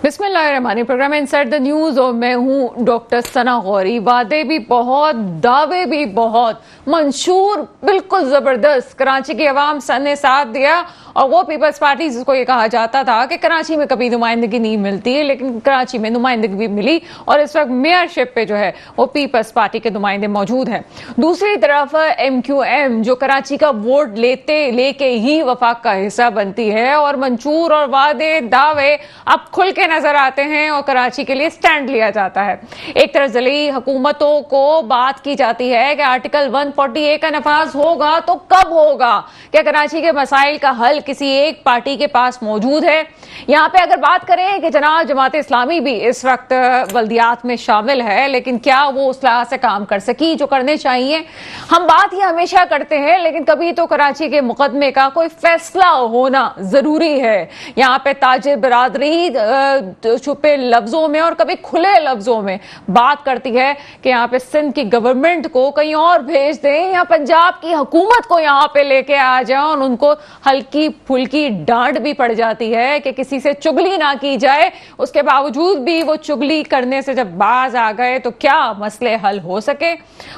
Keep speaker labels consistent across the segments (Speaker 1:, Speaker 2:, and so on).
Speaker 1: बिस्मिल्लाहिर्रहमानिर्रहीम। Programme inside the news और मैं हूं डॉक्टर सना गौरी। वादे भी बहुत, दावे भी बहुत, मंशूर बिल्कुल जबरदस्त। कराची की आवाम ने साथ दिया और वो पीपल्स पार्टी जिसको ये कहा जाता था कि कराची में कभी नुमाइंदगी नहीं मिलती है, लेकिन कराची में नुमाइंदगी भी मिली और इस वक्त मेयरशिप पे जो है वो पीपल्स पार्टी के नुमाइंदे मौजूद हैं। दूसरी तरफ MQM जो कराची का वोट लेके ही वफाक का हिस्सा बनती है और मंशूर और वादे दावे अब खुल के नजर आते हैं और कराची के लिए स्टैंड लिया जाता है। एक तरफ जली हुकूमतों को बात की जाती है कि आर्टिकल 140A का नफाज होगा तो कब होगा, क्या कराची के मसाइल का हल किसी एक पार्टी के पास मौजूद है। यहां पे अगर बात करें कि जनाब जमात इस्लामी भी इस वक्त बल्दियात में शामिल है, लेकिन क्या वो उस तरह से काम कर सकी जो करने चाहिए। हम बात ये हमेशा करते हैं, लेकिन कभी तो कराची के मुकदमे का कोई फैसला होना जरूरी है। यहाँ पे ताजिर बरादरी छुपे लफ्जों में और कभी खुले लफ्जों में बात करती है कि यहाँ पे सिंध की गवर्नमेंट को कहीं और भेज दें या पंजाब की हुकूमत को यहाँ पे लेके आ जाए, और उनको हल्की फुल्की डांट भी पड़ जाती है कि किसी से चुगली ना की जाए। उसके बावजूद भी वो चुगली करने से जब बाज आ गए तो क्या मसले हल हो सके।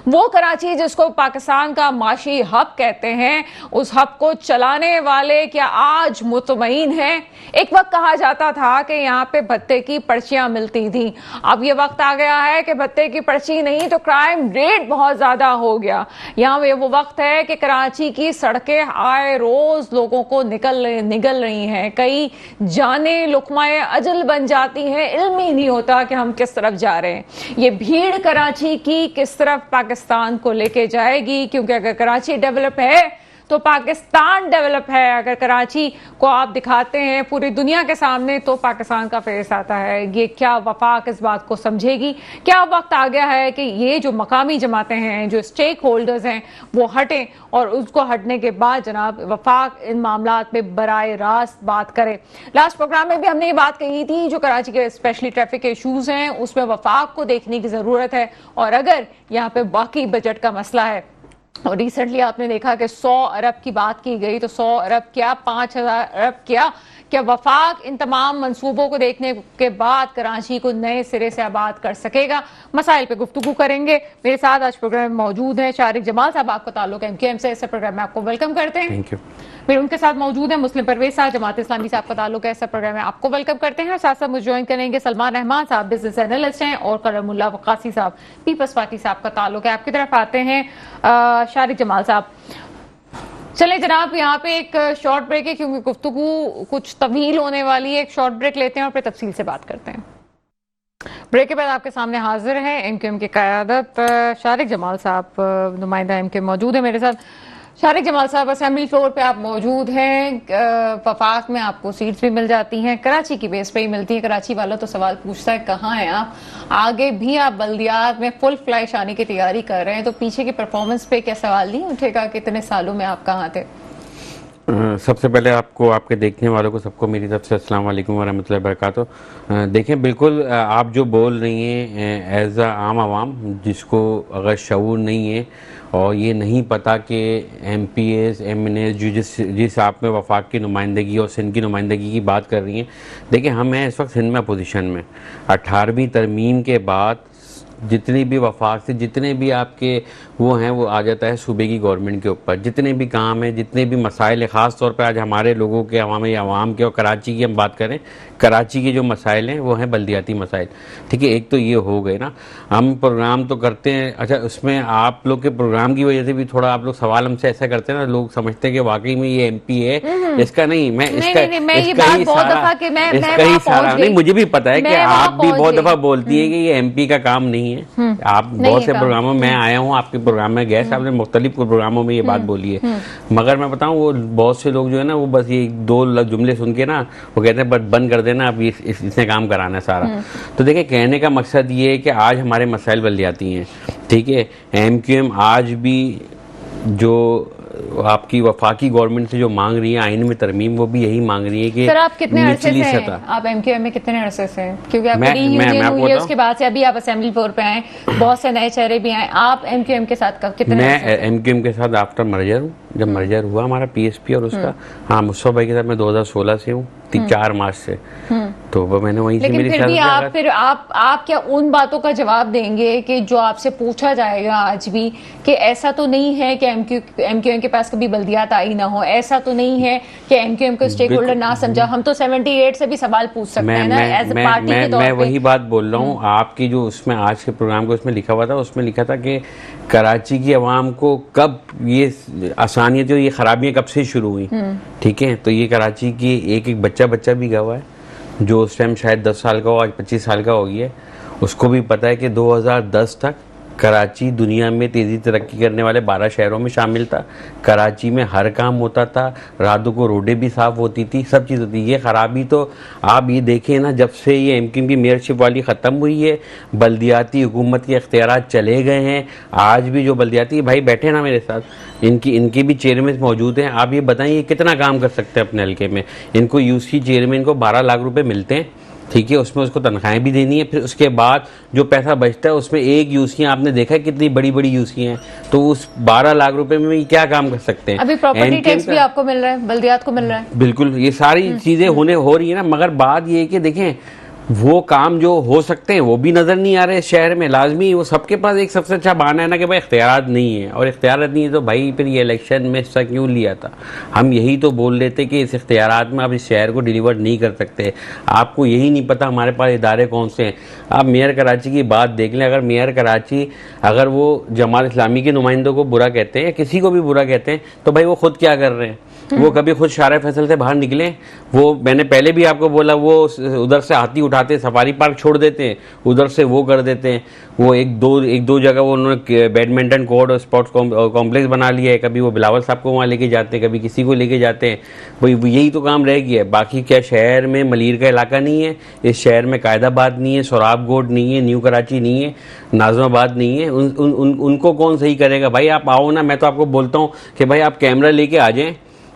Speaker 1: वो कराची जिसको पाकिस्तान का माशी हब कहते हैं, उस हब को चलाने वाले क्या आज मुतमईन हैं। एक वक्त कहा जाता था कि यहाँ पे भत्ते की पर्चियां मिलती थी, अब ये वक्त आ गया है कि भत्ते की पर्ची नहीं तो क्राइम रेट बहुत ज्यादा हो गया। यहाँ वो वक्त है कि कराची की सड़कें आए रोज लोगों को निगल रही हैं, कई जाने लुकमाए अजल बन जाती हैं, इल्म ही नहीं होता कि हम किस तरफ जा रहे हैं। ये भीड़ कराची की किस तरफ पाकिस्तान को लेके जाएगी, क्योंकि अगर कराची डेवलप है तो पाकिस्तान डेवलप है। अगर कराची को आप दिखाते हैं पूरी दुनिया के सामने तो पाकिस्तान का फेस आता है। ये क्या वफाक इस बात को समझेगी? क्या वक्त आ गया है कि ये जो मकामी जमातें हैं, जो स्टेक होल्डर्स हैं, वो हटें और उसको हटने के बाद जनाब वफाक इन मामलात पे बराए रास्त बात करे। लास्ट प्रोग्राम में भी हमने ये बात कही थी, जो कराची के स्पेशली ट्रैफिक के इशूज हैं उसमें वफाक को देखने की जरूरत है, और अगर यहाँ पे बाकी बजट का मसला है और रिसेंटली आपने देखा कि 100 अरब की बात की गई, तो 100 अरब क्या 5000 अरब क्या वफाक इन तमाम मंसूबों को देखने के बाद कराची को नए सिरे से आबाद कर सकेगा। मसाइल पे गुफ्तगू करेंगे। मेरे साथ आज प्रोग्राम में मौजूद हैं शारिक जमाल साहब, आपका ताल्लुक MQM से, इस प्रोग्राम में आपको वेलकम करते हैं।
Speaker 2: Thank you.
Speaker 1: फिर उनके साथ मौजूद है मुस्लिम परवेज साहब, जमात इस्लामी से आपका ताल्लुक है, इस प्रोग्राम में आपको वेलकम करते हैं। और साथ साथ मुझे ज्वाइन करेंगे सलमान रहमान साहब, बिजनेस एनालिस्ट हैं, और करमुल्ला वकासी साहब, पीपल्स पार्टी से आपका ताल्लुक है। आपकी तरफ आते हैं शारिक जमाल साहब। चलें जनाब, यहाँ पे एक शॉर्ट ब्रेक है क्योंकि गुफ्तगू कुछ तवील होने वाली है। एक शॉर्ट ब्रेक लेते हैं और फिर तफसील से बात करते हैं। ब्रेक के बाद आपके सामने हाजिर है MQM की क़यादत शारिक जमाल साहब, नुमाइंदा MQM मौजूद है मेरे साथ। शारिक जमाल साहब, असेंबली फ्लोर पे आप मौजूद हैं। वफाक में आपको सीट्स भी मिल जाती हैं, कराची की बेस पे ही मिलती है। कराची वाला तो सवाल पूछता है कहाँ हैं आप, आगे भी आप बल्दियात में फुल फ्लैश आने की तैयारी कर रहे हैं, तो पीछे की परफॉर्मेंस पे क्या सवाल नहीं उठेगा कि इतने सालों में आप कहाँ थे?
Speaker 2: सबसे पहले आपको, आपके देखने वालों को, सबको मेरी तरफ से अस्सलाम वालेकुम वरहमतुल्लाहि वबरकातुहू। देखें, बिल्कुल आप जो बोल रही हैं एज अ आम आवाम जिसको अगर शऊर नहीं है और ये नहीं पता कि MPs MNAs जिस आप में वफाक की नुमाइंदगी और सिंध की नुमाइंदगी की बात कर रही हैं, देखिए हम हैं इस वक्त सिंध में अपोजिशन में। 18वीं तरमीम के बाद जितनी भी वफाक से जितने भी आपके वो हैं वो आ जाता है सूबे की गवर्नमेंट के ऊपर। जितने भी काम हैं, जितने भी मसाइल हैं, ख़ास तौर पे आज हमारे लोगों के, आवाम के और कराची की हम बात करें, कराची के जो मसाइल हैं वो हैं बल्दियाती मसाइल। ठीक है, एक तो ये हो गए ना। हम प्रोग्राम तो करते हैं, अच्छा उसमें आप लोग के प्रोग्राम की वजह से भी थोड़ा आप लोग सवाल हमसे ऐसा करते हैं ना, लोग समझते हैं कि वाकई में ये MP है, इसका नहीं, मैं इसका नहीं, मुझे भी पता है कि आप भी बहुत दफा बोलती है कि ये MP का काम नहीं है। आप बहुत से प्रोग्रामों में आया हूँ, आपके प्रोग्राम में गए, आपने मुख्तलिफ प्रोग्रामों में ये बात बोली है, मगर मैं बताऊँ वो बहुत से लोग जो है ना वो बस ये 2 जुमले सुन के ना वो कहते हैं बस बंद कर देना, अब इसने काम कराना है सारा। तो देखिए, कहने का मकसद ये है कि आज हमारे मसाइल बल्दियाती हैं। ठीक है, MQM आज भी जो आपकी वफाकी गवर्नमेंट से जो मांग रही है आइन में तरमीम, वो भी यही मांग रही है कि
Speaker 1: सर आप कितने अरसे से हैं? आप MQM में कितने अरसे से हैं? क्योंकि आप रीयूनियन हुई है उसके बाद से अभी आप असेंबली फ्लोर पे आए, बहुत से नए चेहरे भी आए। आप MQM के साथ कितने?
Speaker 2: मैं MQM के साथ आफ्टर मर्जर हूँ, जब मर्जर हुआ हमारा पीएसपी और उसका। हाँ, मुस्तफा भाई के साथ मैं 2016 से हूँ, 4 मार्च से। तो वो मैंने वहीं से
Speaker 1: लेकिन
Speaker 2: मेरी
Speaker 1: फिर भी आप क्या उन बातों का जवाब देंगे कि जो आपसे पूछा जाएगा आज भी, कि ऐसा तो नहीं है कि एमक्यूएम के पास कभी बल्दियात आई ना हो, ऐसा तो नहीं है कि एमक्यूएम को स्टेक होल्डर ना समझा। हम तो 78 से भी सवाल पूछ सकते हैं ना एज ए पार्टी के तौर पे।
Speaker 2: मैं वही बात बोल रहा हूँ। आपकी जो उसमें आज के प्रोग्राम को उसमें लिखा हुआ था, उसमें लिखा था कि कराची की आवाम को कब ये आसानियत और ये खराबियां कब से शुरू हुई। ठीक है, तो ये कराची की एक बच्चा भी गवा है जो उस टाइम शायद 10 साल का हो, आज 25 साल का हो गया है। उसको भी पता है कि 2010 तक कराची दुनिया में तेज़ी तरक्की करने वाले 12 शहरों में शामिल था। कराची में हर काम होता था, रातों को रोडें भी साफ़ होती थी, सब चीज़ होती। ये ख़राबी तो आप ये देखें ना, जब से ये एमक्यूएम की मेयरशिप वाली ख़त्म हुई है, बल्दियाती हुकूमत के इख्तियारात चले गए हैं। आज भी जो बल्दियाती भाई बैठे ना मेरे साथ, इनके भी चेयरमैन मौजूद हैं। आप ये बताइए कितना काम कर सकते हैं अपने हल्के में। इनको यूसी चेयरमैन को 12 लाख रुपए मिलते हैं, ठीक है, उसमें उसको तनख्वाहें भी देनी है। फिर उसके बाद जो पैसा बचता है उसमें एक यूसी आपने देखा है कितनी बड़ी बड़ी यूसी हैं, तो उस 12 लाख रुपए में क्या काम कर सकते हैं।
Speaker 1: अभी प्रॉपर्टी टैक्स भी आपको मिल रहा है, बल्दियात को मिल रहा है।
Speaker 2: बिल्कुल, ये सारी चीजें हो रही है ना, मगर बात ये है कि देखें वो काम जो हो सकते हैं वो भी नज़र नहीं आ रहे शहर में। लाजमी वो सबके पास एक सबसे अच्छा बहाना है ना कि भाई इख्तियारात नहीं है, और इख्तियारात नहीं है तो भाई फिर ये इलेक्शन में हिस्सा क्यों लिया था। हम यही तो बोल लेते कि इस इख्तियारात में आप इस शहर को डिलीवर नहीं कर सकते। आपको यही नहीं पता हमारे पास इदारे कौन से हैं। आप मेयर कराची की बात देख लें, अगर मेयर कराची अगर वो जमात इस्लामी के नुमाइंदों को बुरा कहते हैं या किसी को भी बुरा कहते हैं, तो भाई वो खुद क्या कर रहे हैं। वो कभी खुद शारा फैसल से बाहर निकले। वो मैंने पहले भी आपको बोला, वो उधर से हाथी उठाते सफारी पार्क छोड़ देते हैं, उधर से वो कर देते हैं। वो एक दो जगह वो उन्होंने बैडमिंटन कोर्ट और स्पोर्ट्स कॉम्प्लेक्स बना लिया है। कभी वो बिलावल साहब को वहाँ लेके जाते हैं, कभी किसी को लेके जाते हैं। वही यही तो काम रह गया है। बाकी क्या शहर में मलीर का इलाका नहीं है, इस शहर में कायदाबाद नहीं है, सोराब गोड नहीं है, न्यू कराची नहीं है, नाजमाबाद नहीं है। उनको कौन सही करेगा। भाई आप आओ ना, मैं तो आपको बोलता हूँ कि भाई आप कैमरा लेके आ जाएं।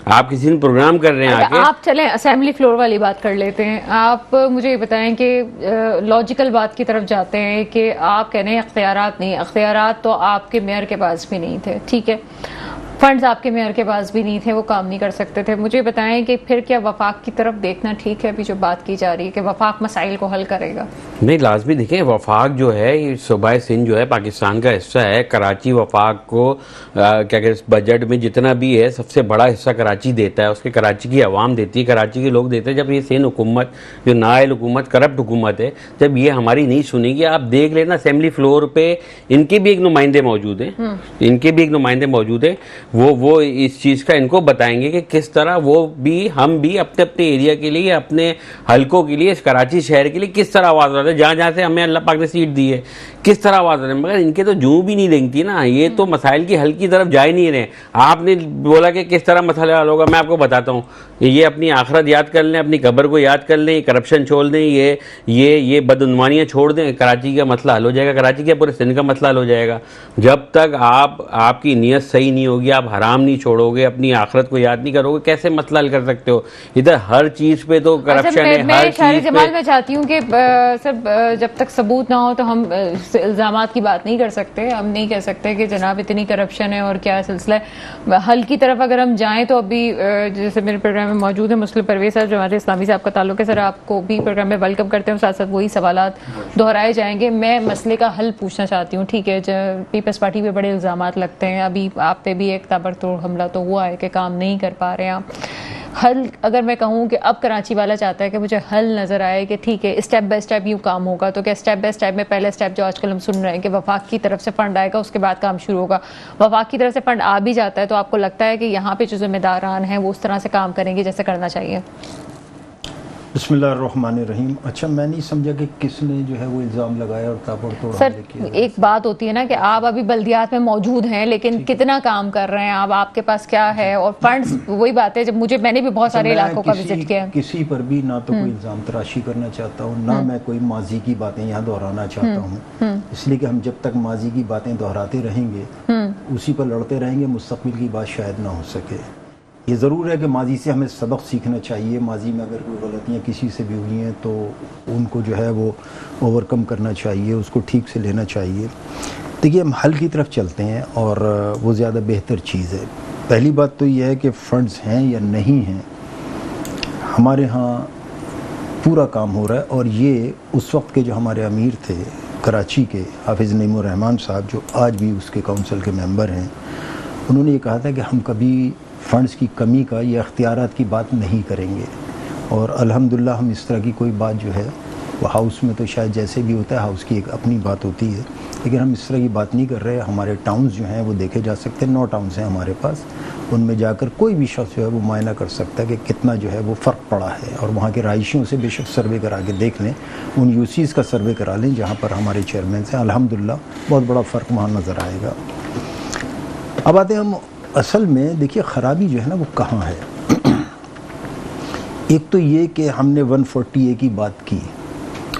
Speaker 2: आप किसी दिन प्रोग्राम कर रहे हैं आके,
Speaker 1: आप चलें असेंबली फ्लोर वाली बात कर लेते हैं। आप मुझे ये बताएं कि लॉजिकल बात की तरफ जाते हैं कि आप कह रहे हैं अख्तियारात नहीं, अख्तियारात तो आपके मेयर के पास भी नहीं थे, ठीक है, फंड्स आपके मेयर के पास भी नहीं थे, वो काम नहीं कर सकते थे। मुझे बताएं कि फिर क्या वफाक की तरफ देखना ठीक है? अभी जो बात की जा रही है कि वफाक मसाइल को हल करेगा।
Speaker 2: नहीं, लाजमी देखें, वफाक जो है ये सूबाए सिंध जो है पाकिस्तान का हिस्सा है। कराची वफाक को क्या कहते हैं, बजट में जितना भी है सबसे बड़ा हिस्सा कराची देता है, उसके कराची की आवाम देती है, कराची के लोग देते हैं। जब ये सिंध हुकूमत जो नाअहल हुकूमत करप्ट हुकूमत है, जब ये हमारी नहीं सुनेगी, आप देख लेना असेंबली फ्लोर पे इनके भी एक नुमाइंदे मौजूद हैं, इनके भी एक नुमाइंदे मौजूद हैं। वो इस चीज़ का इनको बताएंगे कि किस तरह हम भी अपने अपने एरिया के लिए, अपने हलकों के लिए, इस कराची शहर के लिए किस तरह आवाज़ उठाते हैं। जहाँ से हमें अल्लाह पाक ने सीट दी है, किस तरह आवाज़ उठाते हैं। मगर इनके तो जूं भी नहीं देखती ना, ये तो मसाइल की हल की तरफ जा ही नहीं रहे। आपने बोला कि किस तरह मसला हल होगा, मैं आपको बताता हूँ। ये अपनी आखिरत याद कर लें, अपनी कब्र को याद कर लें, करप्शन छोड़ दें, ये बदउनवानियाँ छोड़ दें, कराची का मसला हल हो जाएगा। कराची का पूरे सिंध का मसला हल हो जाएगा। जब तक आपकी नीयत सही नहीं होगी, आप हराम नहीं छोड़ोगे, अपनी आखिरत को याद नहीं करोगे, कैसे मसला हल कर सकते हो। इधर हर चीज पे तो करप्शन है, हर चीज पे।
Speaker 1: मैं चाहती हूँ कि सर जब तक सबूत ना हो तो हम इल्जामात की बात नहीं कर सकते। हम नहीं कह सकते कि जनाब इतनी करप्शन है और क्या सिलसिला है। हल की तरफ अगर हम जाएं तो अभी जैसे मेरे प्रोग्राम में मौजूद है मुस्लिम परवेज साहब, जमात इस्लामी से आपका ताल्लुक है। सर आपको भी प्रोग्राम में वेलकम करते हैं, साथ साथ वही सवालात दोहराए जाएंगे। मैं मसले का हल पूछना चाहती हूँ, ठीक है, पीपल्स पार्टी पे बड़े इल्जामात लगते हैं, अभी आप पे भी एक ताबड़तोड़ हमला तो हुआ है कि काम नहीं कर पा रहे हैं आप। हल अगर मैं कहूँ कि अब कराची वाला चाहता है कि मुझे हल नज़र आए कि ठीक है स्टेप बाय स्टेप यूँ काम होगा, तो क्या स्टेप बाय स्टेप में पहले स्टेप जो आजकल हम सुन रहे हैं कि वफाक की तरफ से फंड आएगा, उसके बाद काम शुरू होगा। वफाक की तरफ से फंड आ भी जाता है तो आपको लगता है कि यहाँ पे जो जिम्मेदारान हैं वो उस तरह से काम करेंगे जैसे करना चाहिए?
Speaker 3: बिस्मिल्लाहिर्रहमानिर्रहीम। अच्छा, मैं नहीं समझा कि किसने जो है वो इल्ज़ाम लगाया और ताबड़तोड़
Speaker 1: सर एक बात होती है ना कि आप अभी बल्दियात में मौजूद हैं लेकिन कितना काम कर रहे हैं आप, आपके पास क्या है और फंड्स, वही बात है। जब मैंने भी बहुत सारे इलाकों का विजिट किया,
Speaker 3: किसी पर भी ना तो कोई इल्ज़ाम तराशी करना चाहता हूँ, ना मैं कोई माजी की बातें यहाँ दोहराना चाहता हूँ, इसलिए कि हम जब तक माजी की बातें दोहराते रहेंगे, उसी पर लड़ते रहेंगे, मुस्तक़बिल की बात शायद ना हो सके। ये ज़रूर है कि माजी से हमें सबक सीखना चाहिए। माजी में अगर कोई गलतियाँ किसी से भी हुई हैं तो उनको जो है वो ओवरकम करना चाहिए, उसको ठीक से लेना चाहिए। देखिए, हम हल की तरफ चलते हैं और वो ज़्यादा बेहतर चीज़ है। पहली बात तो यह है कि फंड्स हैं या नहीं हैं, हमारे यहाँ पूरा काम हो रहा है। और ये उस वक्त के जो हमारे अमीर थे कराची के, हाफिज़ नईमुर रहमान साहब, जो आज भी उसके काउंसिल के मेंबर हैं, उन्होंने ये कहा था कि हम कभी फ़ंड्स की कमी का या इख्तियारात की बात नहीं करेंगे। और अल्हम्दुलिल्लाह हम इस तरह की कोई बात जो है, वो हाउस में तो शायद जैसे भी होता है, हाउस की एक अपनी बात होती है, लेकिन हम इस तरह की बात नहीं कर रहे। हमारे टाउन्स जो हैं वो देखे जा सकते हैं, 9 टाउन्स हैं हमारे पास, उनमें जाकर कोई भी शख्स जो है वो मुआयना कर सकता है कि कितना जो है वो फ़र्क पड़ा है। और वहाँ के रहायशियों से बेशक सर्वे करा के देख लें, उन यूसीज़ का सर्वे करा लें जहाँ पर हमारे चेयरमैन हैं, अल्हम्दुलिल्लाह बहुत बड़ा फ़र्क वहाँ नज़र आएगा। अब आते हैं हम असल में, देखिए ख़राबी जो है ना वो कहाँ है। एक तो ये कि हमने 140A की बात की,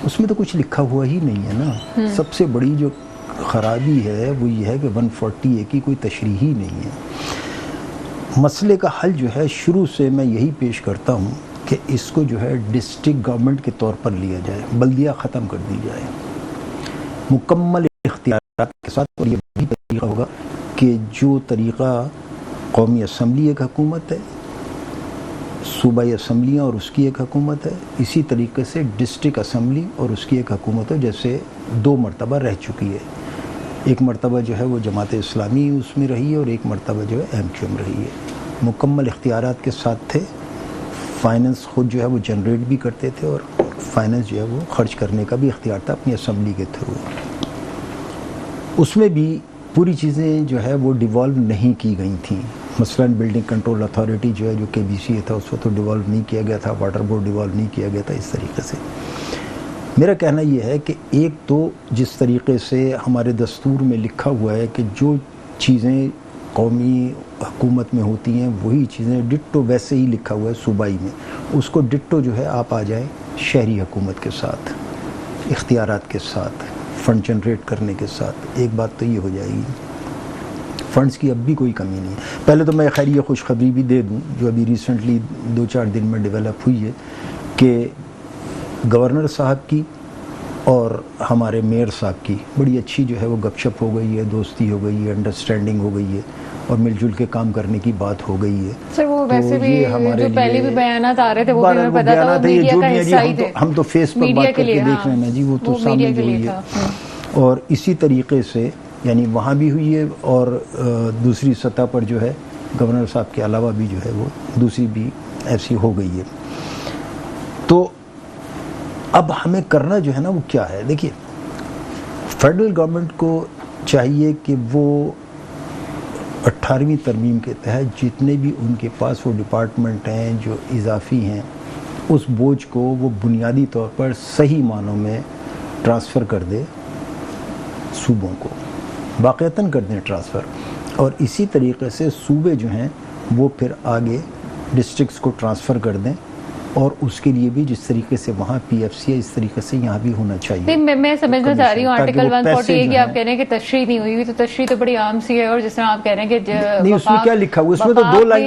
Speaker 3: उसमें तो कुछ लिखा हुआ ही नहीं है ना। सबसे बड़ी जो ख़राबी है वो ये है कि 140A की कोई तशरीह ही नहीं है। मसले का हल जो है शुरू से मैं यही पेश करता हूँ कि इसको जो है डिस्ट्रिक्ट गवर्नमेंट के तौर पर लिया जाए, बल्दिया ख़त्म कर दी जाए मुकम्मल इख्तियारात के साथ। और ये वही तरीक़ा होगा कि जो तरीक़ा कौमी असम्बली एक हुकूमत है, सूबाई असम्बलियाँ और उसकी एक हुकूमत है, इसी तरीके से डिस्ट्रिक्ट असम्बली और उसकी एक हुकूमत है, जैसे 2 मरतबा रह चुकी है। एक मरतबा जो है वो जमात इस्लामी उसमें रही है और एक मरतबा जो है MQM रही है। मुकम्मल इख्तियारात के साथ थे, फाइनेंस ख़ुद जो है वो जनरेट भी करते थे और फाइनेंस जो है वो ख़र्च करने का भी इख्तियार था अपनी असम्बली के थ्रू। उसमें भी पूरी चीज़ें जो है वो डिवॉल्व नहीं की गई थी। मसलन बिल्डिंग कंट्रोल अथॉरिटी जो है, जो KBCA था, उसको तो डिवॉल्व नहीं किया गया था, वाटर बोर्ड डिवॉल्व नहीं किया गया था। इस तरीके से मेरा कहना यह है कि एक तो जिस तरीके से हमारे दस्तूर में लिखा हुआ है कि जो चीज़ें कौमी हुकूमत में होती हैं वही चीज़ें डिट्टो वैसे ही लिखा हुआ है सूबाई में, उसको डिट्टो जो है आप आ जाए शहरी हुकूमत के साथ, इख्तियारात के साथ, फ़ंड जनरेट करने के साथ। एक बात तो ये हो जाएगी, फ़ंड्स की अब भी कोई कमी नहीं है। पहले तो मैं खैर ये खुशखबरी भी दे दूँ जो अभी रिसेंटली 2-4 दिन में डेवलप हुई है कि गवर्नर साहब की और हमारे मेयर साहब की बड़ी अच्छी जो है वो गपशप हो गई है, दोस्ती हो गई है, अंडरस्टैंडिंग हो गई है और मिलजुल के काम करने की बात हो गई है।
Speaker 1: सर वो वैसे
Speaker 3: तो
Speaker 1: भी जो पहले भी बयानात आ रहे थे वो भी हमें पता था, वो मीडिया का हिस्सा ही थे।
Speaker 3: हम तो फेस पर बात करके देख रहे हैं ना जी, वो तो सामने जो हुई है। और इसी तरीके से यानी वहाँ भी हुई है और दूसरी सतह पर जो है गवर्नर साहब के अलावा भी जो है वो दूसरी भी ऐसी हो गई है। तो अब हमें करना जो है ना वो क्या है, देखिए फेडरल गवर्नमेंट को चाहिए कि वो 18वीं तरमीम के तहत जितने भी उनके पास वो डिपार्टमेंट हैं जो इजाफी हैं, उस बोझ को वो बुनियादी तौर पर सही मानों में ट्रांसफ़र कर दे सूबों को, वाक़ईतन कर दें ट्रांसफ़र। और इसी तरीके से सूबे जो हैं वो फिर आगे डिस्ट्रिक्ट्स को ट्रांसफ़र कर दें। और उसके लिए भी जिस तरीके से वहाँ PFC है, इस तरीके से यहाँ भी होना चाहिए।
Speaker 1: मैं समझना चाह रही हूँ आर्टिकल 140 की आप कह रहे हैं कि तशरीह नहीं हुई, तो तशरीह तो बड़ी आम सी है। और जिस तरह आप कह रहे हैं कि
Speaker 3: नहीं, उसमें क्या लिखा हुआ,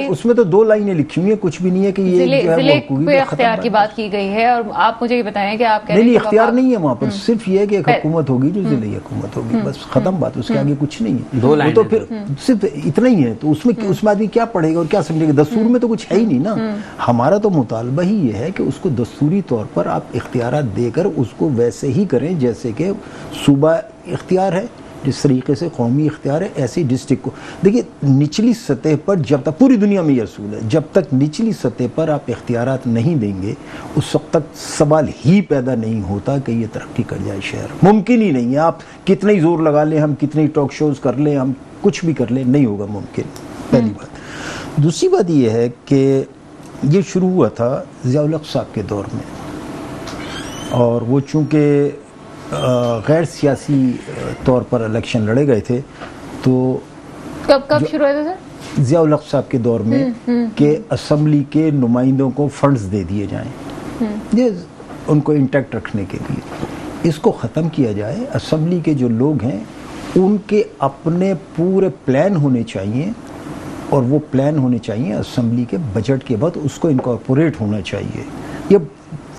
Speaker 3: उसमें तो 2 लाइनें लिखी हुई है, कुछ भी नहीं है कि ये
Speaker 1: जिले पे इख्तियार की बात की गई है। और आप मुझे ये बताएं कि आप कह रहे हैं
Speaker 3: इख्तियार नहीं है वहाँ पर, सिर्फ ये है कि एक हुकूमत होगी जो जिले हुकूमत होगी, बस खत्म बात, उसके आगे कुछ नहीं है।
Speaker 2: 2 लाइन
Speaker 3: तो फिर सिर्फ इतना ही है, तो उसमें आदमी क्या पढ़ेगा और क्या समझेगा। दस्तूर में तो कुछ है ही नहीं ना। हमारा तो मुतालबा ही ये है कि उसको दस्तूरी तौर पर आप इख्तियारात देकर उसको वैसे ही करें जैसे कि सूबा इख्तियार है, जिस तरीके से कौमी इख्तियार है, ऐसे डिस्ट्रिक्ट को। देखिए निचली सतह पर जब तक, पूरी दुनिया में यह असूल है, जब तक निचली सतह पर आप इख्तियारात नहीं देंगे उस वक्त तक सवाल ही पैदा नहीं होता कि ये तरक्की कर जाए शहर। मुमकिन ही नहीं है। आप कितना ही जोर लगा लें, हम कितने टॉक शोज़ कर लें, हम कुछ भी कर लें, नहीं होगा मुमकिन, पहली बात। दूसरी बात यह है कि ये शुरू हुआ था ज़िया-उल हक़ साहब के दौर में, और वो चूँकि गैर सियासी तौर पर इलेक्शन लड़े गए थे, तो
Speaker 1: कब शुरू हुआ था सर?
Speaker 3: ज़िया-उल हक़ साहब के दौर में कि असम्बली के नुमाइंदों को फंड्स दे दिए जाएं, ये उनको इंटैक्ट रखने के लिए। इसको ख़त्म किया जाए। असम्बली के जो लोग हैं उनके अपने पूरे प्लान होने चाहिए, और वो प्लान होने चाहिए असम्बली के बजट के बाद, उसको इनकॉर्पोरेट होना चाहिए। ये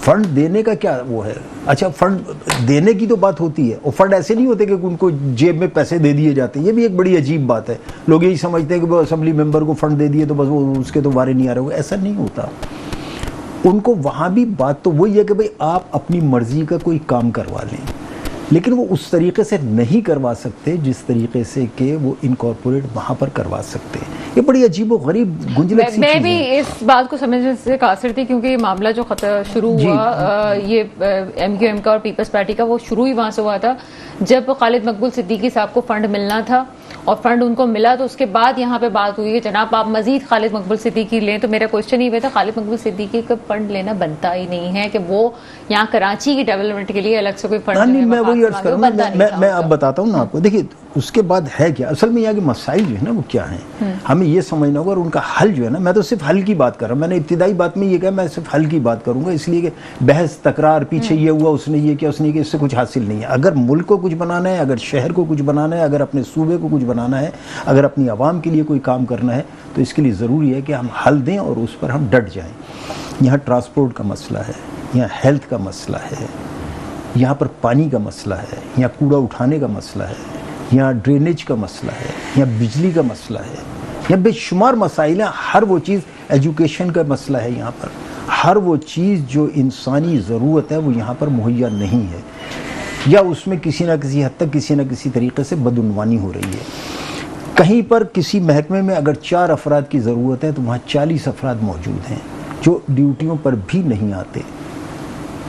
Speaker 3: फंड देने का क्या वो है? अच्छा, फंड देने की तो बात होती है, और फंड ऐसे नहीं होते कि उनको जेब में पैसे दे दिए जाते हैं। ये भी एक बड़ी अजीब बात है। लोग यही समझते हैं कि वो असेंबली मेंबर को फंड दे दिए तो बस वो उसके तो वारे नहीं आ रहे। वो ऐसा नहीं होता। उनको वहाँ भी बात तो वही है कि भाई आप अपनी मर्जी का कोई काम करवा लें, लेकिन वो उस तरीके से नहीं करवा सकते जिस तरीके से कि वो इनकॉर्पोरेट वहाँ पर करवा सकते हैं। ये बड़ी अजीब व गरीब गुंजलक सी
Speaker 1: मैं
Speaker 3: चीज़
Speaker 1: भी
Speaker 3: है।
Speaker 1: इस बात को समझने से कासिर थी, क्योंकि ये मामला जो शुरू हुआ ये MQM का और पीपल्स पार्टी का, वो शुरू ही वहां से हुआ था जब खालिद मकबूल सिद्दीकी साहब को फंड मिलना था, और फंड उनको मिला तो उसके बाद यहाँ पे बात हुई कि जनाब आप मजीद खालिद मकबूल सिद्दीकी लें। तो मेरा क्वेश्चन ये था, खालिद मकबूल सिद्दीकी का फंड लेना बनता ही नहीं है कि वो यहाँ कराची की डेवलपमेंट के लिए अलग से कोई फंड
Speaker 3: नहीं, मैं वही अर्ज करूँ, मैं अब बताता हूँ ना आपको। देखिए उसके बाद है क्या, असल में यहाँ के मसाइल जो है ना वो क्या हैं, हमें ये समझना होगा, और उनका हल जो है ना, मैं तो सिर्फ हल की बात कर रहा हूँ। मैंने इब्तिदाई बात में ये कहा मैं सिर्फ हल की बात करूंगा, इसलिए कि बहस तकरार पीछे ये हुआ, उसने ये किया, उसने ये किया, इससे कुछ हासिल नहीं है। अगर मुल्क को कुछ बनाना है, अगर शहर को कुछ बनाना है, अगर अपने सूबे को कुछ बनाना है, अगर अपनी आवाम के लिए कोई काम करना है, तो इसके लिए ज़रूरी है कि हम हल दें और उस पर हम डट जाएँ। यहाँ ट्रांसपोर्ट का मसला है, यहाँ हेल्थ का मसला है, यहाँ पर पानी का मसला है, यहाँ कूड़ा उठाने का मसला है, यहाँ ड्रेनेज का मसला है, यहाँ बिजली का मसला है, यहाँ बेशुमार मसाइल हैं। हर वो चीज़, एजुकेशन का मसला है, यहाँ पर हर वो चीज़ जो इंसानी ज़रूरत है वो यहाँ पर मुहैया नहीं है, या उसमें किसी न किसी हद तक किसी न किसी तरीके से बदउनवानी हो रही है। कहीं पर किसी महकमे में अगर 4 अफराद की ज़रूरत है तो वहाँ 40 अफराद मौजूद हैं जो ड्यूटियों पर भी नहीं आते।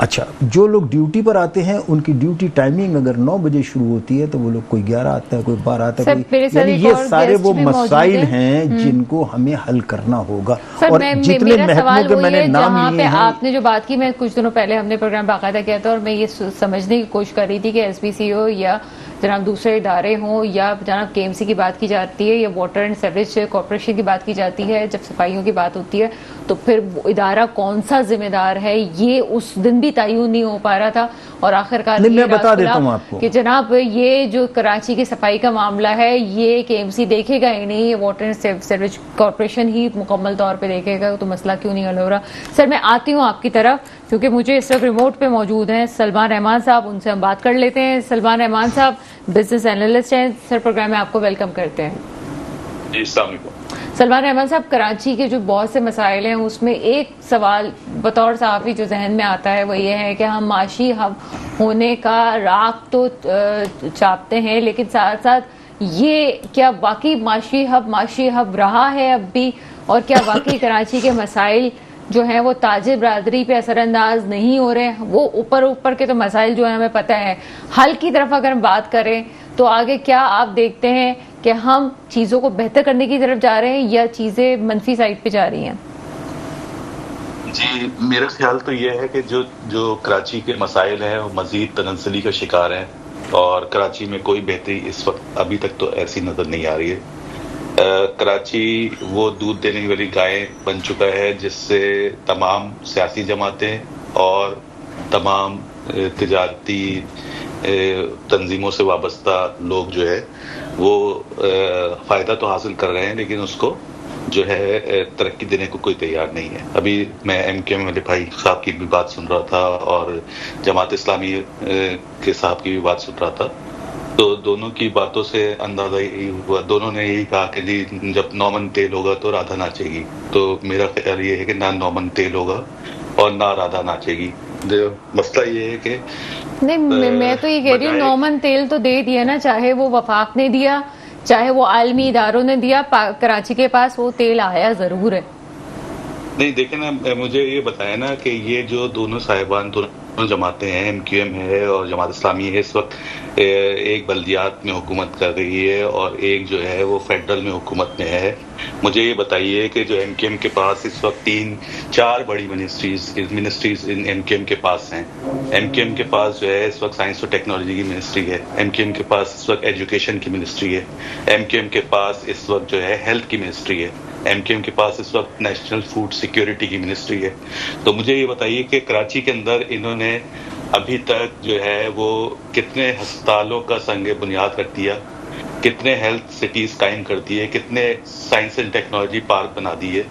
Speaker 3: अच्छा, जो लोग ड्यूटी पर आते हैं उनकी ड्यूटी टाइमिंग अगर 9 बजे शुरू होती है तो वो लोग कोई 11 आता है, कोई 12 आता है, कोई, यानी ये सारे वो मसाइल हैं जिनको हमें हल करना होगा। और जितने महकमों के मैंने नाम लिए हैं,
Speaker 1: आपने जो बात की, मैं कुछ दिनों पहले हमने प्रोग्राम बाकायदा किया था और मैं ये समझने की कोशिश कर रही थी कि SPCO या जनाब दूसरे इदारे हों या जनाब KMC की बात की जाती है या वाटर एंड सीवरेज कॉर्पोरेशन की बात की जाती है, जब सफाइयों की बात होती है तो फिर इदारा कौन सा जिम्मेदार है ये उस दिन भी तयन नहीं हो पा रहा था। और आखिरकार
Speaker 3: मैं बता देता हूं आपको
Speaker 1: कि जनाब ये जो कराची की सफाई का मामला है ये KMC देखेगा ही नहीं, ये वाटर एंड सीवरेज कॉर्पोरेशन ही मुकम्मल तौर पे देखेगा, तो मसला क्यों नहीं हल हो रहा। सर मैं आती हूँ आपकी तरफ, क्योंकि मुझे इस वक्त रिमोट पे मौजूद हैं सलमान रहमान साहब, उनसे हम बात कर लेते हैं। सलमान रहमान साहब बिजनेस एनालिस्ट हैं सर, प्रोग्राम में आपको वेलकम करते हैं।
Speaker 4: जी, अस्सलाम वालेकुम।
Speaker 1: सलमान रहमान साहब, कराची के जो बहुत से मसाइल हैं उसमें एक सवाल बतौर सहाफ़ी जो जहन में आता है वो ये है कि हम माशी हब होने का राग तो चाहते हैं, लेकिन साथ साथ ये क्या वाकई माशी हब रहा है अब भी, और क्या वाकई कराची के मसाइल जो हैं वो ताजिर बरादरी पे असरअंदाज नहीं हो रहे हैं। वो ऊपर के तो मसाइल जो है हमें पता है, हल की तरफ अगर हम बात करें तो आगे क्या आप देखते हैं कि हम चीज़ों को बेहतर करने की तरफ जा रहे हैं या चीज़ें मनफी साइड पे जा रही हैं?
Speaker 4: जी, मेरा ख्याल तो ये है कि जो कराची के मसाइल हैं वो मजीद तनसली का शिकार हैं, और कराची में कोई बेहतरी इस वक्त अभी तक तो ऐसी नज़र नहीं आ रही है। कराची वो दूध देने वाली गाय बन चुका है जिससे तमाम सियासी जमातें और तमाम तिजारती तंजीमों से वाबस्ता लोग जो है वो फ़ायदा तो हासिल कर रहे हैं, लेकिन उसको जो है तरक्की देने को कोई तैयार नहीं है। अभी मैं MQM वाले भाई साहब की भी बात सुन रहा था और जमात इस्लामी के साहब की भी बात सुन रहा था, तो दोनों की बातों से अंदाजा यही हुआ, दोनों ने यही कहा कि जी जब नौमन तेल होगा तो राधा नाचेगी। तो मेरा ख्याल ये है कि ना नौमन तेल होगा और ना राधा नाचेगी। मसला ये है कि
Speaker 1: नहीं, मैं तो ये कह रही हूँ नौमन तेल तो दे दिया ना, चाहे वो वफाक ने दिया चाहे वो आलमी इदारों ने दिया, कराची के पास वो तेल आया जरूर है।
Speaker 4: नहीं देखें ना, मुझे ये बताया ना कि ये जो दोनों साहिबान दोनों जमातें हैं, MQM है और जमात इस्लामी है, इस वक्त एक बल्दियात में हुकूमत कर रही है और एक जो है वो फेडरल में हुकूमत में है। मुझे ये बताइए कि जो MQM के पास इस वक्त 3-4 बड़ी मिनिस्ट्रीज इन MQM के पास हैं। MQM के पास जो है इस वक्त साइंस और टेक्नोलॉजी की मिनिस्ट्री है, MQM के पास इस वक्त एजुकेशन की मिनिस्ट्री है, MQM के पास इस वक्त जो है हेल्थ की मिनिस्ट्री है, MQM के पास इस वक्त नेशनल फूड सिक्योरिटी की मिनिस्ट्री है। तो मुझे ये बताइए कि कराची के अंदर इन्होंने अभी तक जो है वो कितने अस्पतालों का संग बुनियाद रख दिया, कितने हेल्थ सिटीज कायम कर दिए, कितने साइंस एंड टेक्नोलॉजी पार्क बना दिए।